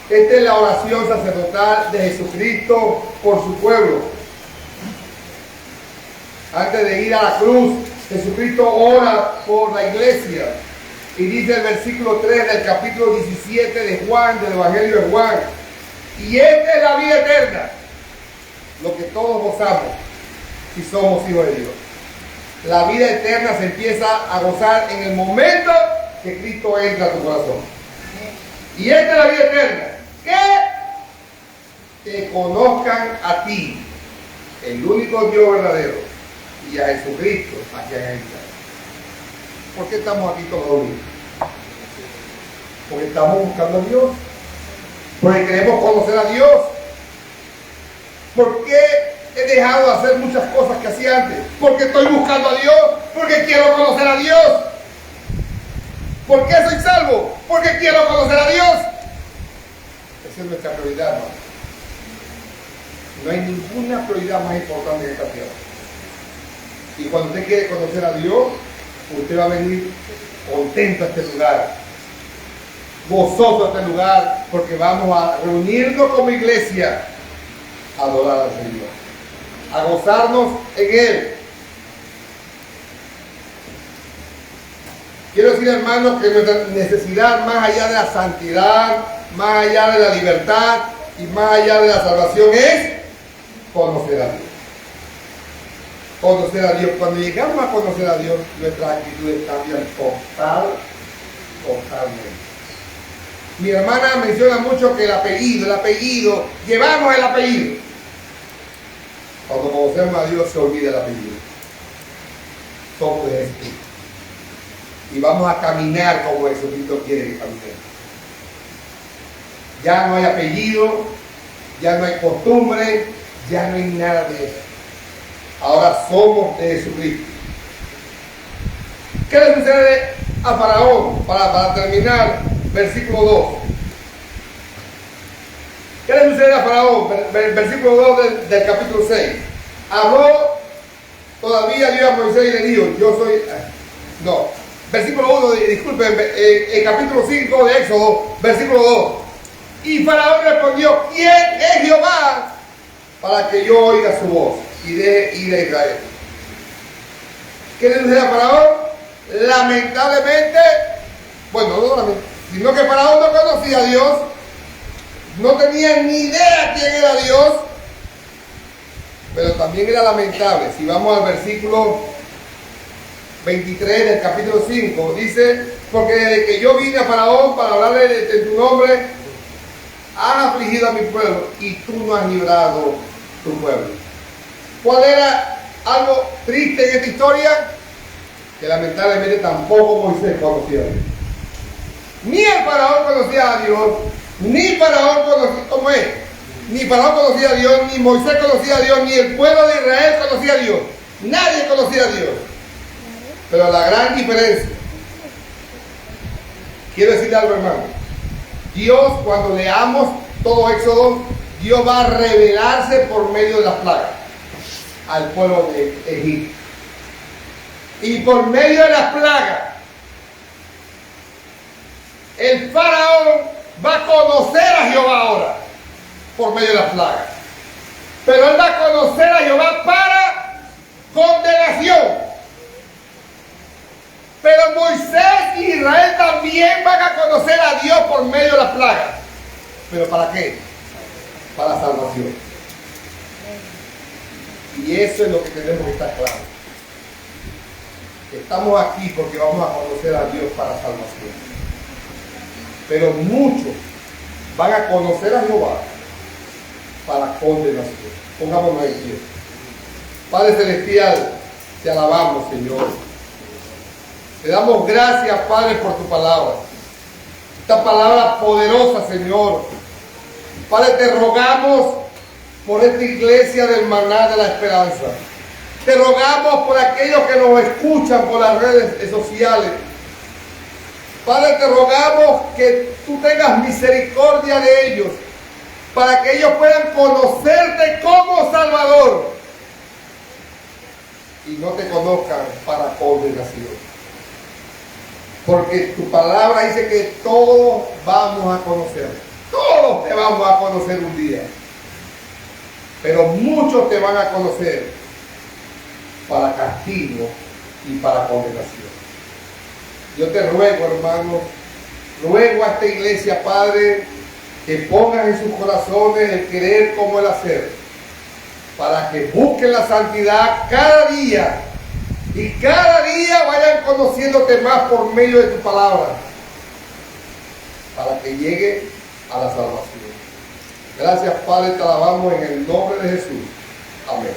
Esta es la oración sacerdotal de Jesucristo por su pueblo. Antes de ir a la cruz, Jesucristo ora por la iglesia. Y dice el versículo 3 del capítulo 17 de Juan, del Evangelio de Juan: y esta es la vida eterna, lo que todos gozamos si somos hijos de Dios. La vida eterna se empieza a gozar en el momento que Cristo entra a tu corazón. Y esta es la vida eterna: que te conozcan a ti, el único Dios verdadero, y a Jesucristo a quien has enviado. ¿Por qué estamos aquí todos los días? Porque estamos buscando a Dios, porque queremos conocer a Dios. ¿Por qué he dejado de hacer muchas cosas que hacía antes? Porque estoy buscando a Dios, porque quiero conocer a Dios. ¿Por qué soy salvo? Porque quiero conocer a Dios. Esa es nuestra prioridad, hermano. No hay ninguna prioridad más importante en esta tierra. Y cuando usted quiere conocer a Dios, usted va a venir contento a este lugar, gozoso a este lugar, porque vamos a reunirnos como iglesia a adorar al Señor, a gozarnos en Él. Quiero decir, hermanos, que nuestra necesidad, más allá de la santidad, más allá de la libertad y más allá de la salvación, es conocer a Dios. conocer a Dios. Cuando llegamos a conocer a Dios, nuestras actitudes cambian totalmente. Mi hermana menciona mucho que el apellido, llevamos el apellido. Cuando conocemos a Dios se olvida el apellido. Somos de Jesucristo. Y vamos a caminar como Jesucristo quiere que caminemos. Ya no hay apellido, ya no hay costumbre, ya no hay nada de eso. Ahora somos de Jesucristo. ¿Qué le sucede a Faraón? Para terminar, versículo 2. ¿Qué le sucede a Faraón? Versículo 2 del capítulo 6. Habló todavía Dios a Moisés y le dijo, yo soy... No, versículo 1, disculpen, el capítulo 5 de Éxodo, versículo 2. Y Faraón respondió, ¿quién es Jehová para que yo oiga su voz y deje ir a Israel? ¿Qué le sucede a Faraón? Lamentablemente, bueno, no lamentablemente, sino que Faraón no conocía a Dios, no tenía ni idea quién era Dios, pero también era lamentable. Si vamos al versículo 23 del capítulo 5, dice, porque desde que yo vine a Faraón para hablarle de tu nombre, han afligido a mi pueblo y tú no has librado tu pueblo. ¿Cuál era algo triste en esta historia? Que lamentablemente tampoco Moisés conocía a Dios. Ni el Faraón conocía a Dios, ni Faraón conocía, ¿cómo es? Ni Faraón conocía a Dios, ni Moisés conocía a Dios, ni el pueblo de Israel conocía a Dios. Nadie conocía a Dios. Pero la gran diferencia, quiero decirle algo, hermano. Dios, cuando leamos todo Éxodo, Dios va a revelarse por medio de las plagas al pueblo de Egipto. Y por medio de las plagas, el faraón va a conocer a Jehová ahora, por medio de las plagas. Pero él va a conocer a Jehová para condenación. Pero Moisés y Israel también van a conocer a Dios por medio de las plagas. ¿Pero para qué? Para salvación. Y eso es lo que tenemos que estar claro. Estamos aquí porque vamos a conocer a Dios para salvación. Pero muchos van a conocer a Jehová para condenación. Pongámonos en pie. Padre Celestial, te alabamos, Señor. Te damos gracias, Padre, por tu palabra. Esta palabra poderosa, Señor. Padre, te rogamos por esta iglesia del Maná de la Esperanza. Te rogamos por aquellos que nos escuchan por las redes sociales. Padre, te rogamos que tú tengas misericordia de ellos, para que ellos puedan conocerte como Salvador y no te conozcan para condenación. Porque tu palabra dice que todos vamos a conocer. Todos te vamos a conocer un día. Pero muchos te van a conocer para castigo y para condenación. Yo te ruego, hermano, ruego a esta iglesia, Padre, que pongas en sus corazones el querer como el hacer, para que busquen la santidad cada día. Y cada día vayan conociéndote más por medio de tu palabra, para que llegue a la salvación. Gracias, Padre, te alabamos en el nombre de Jesús. Amén.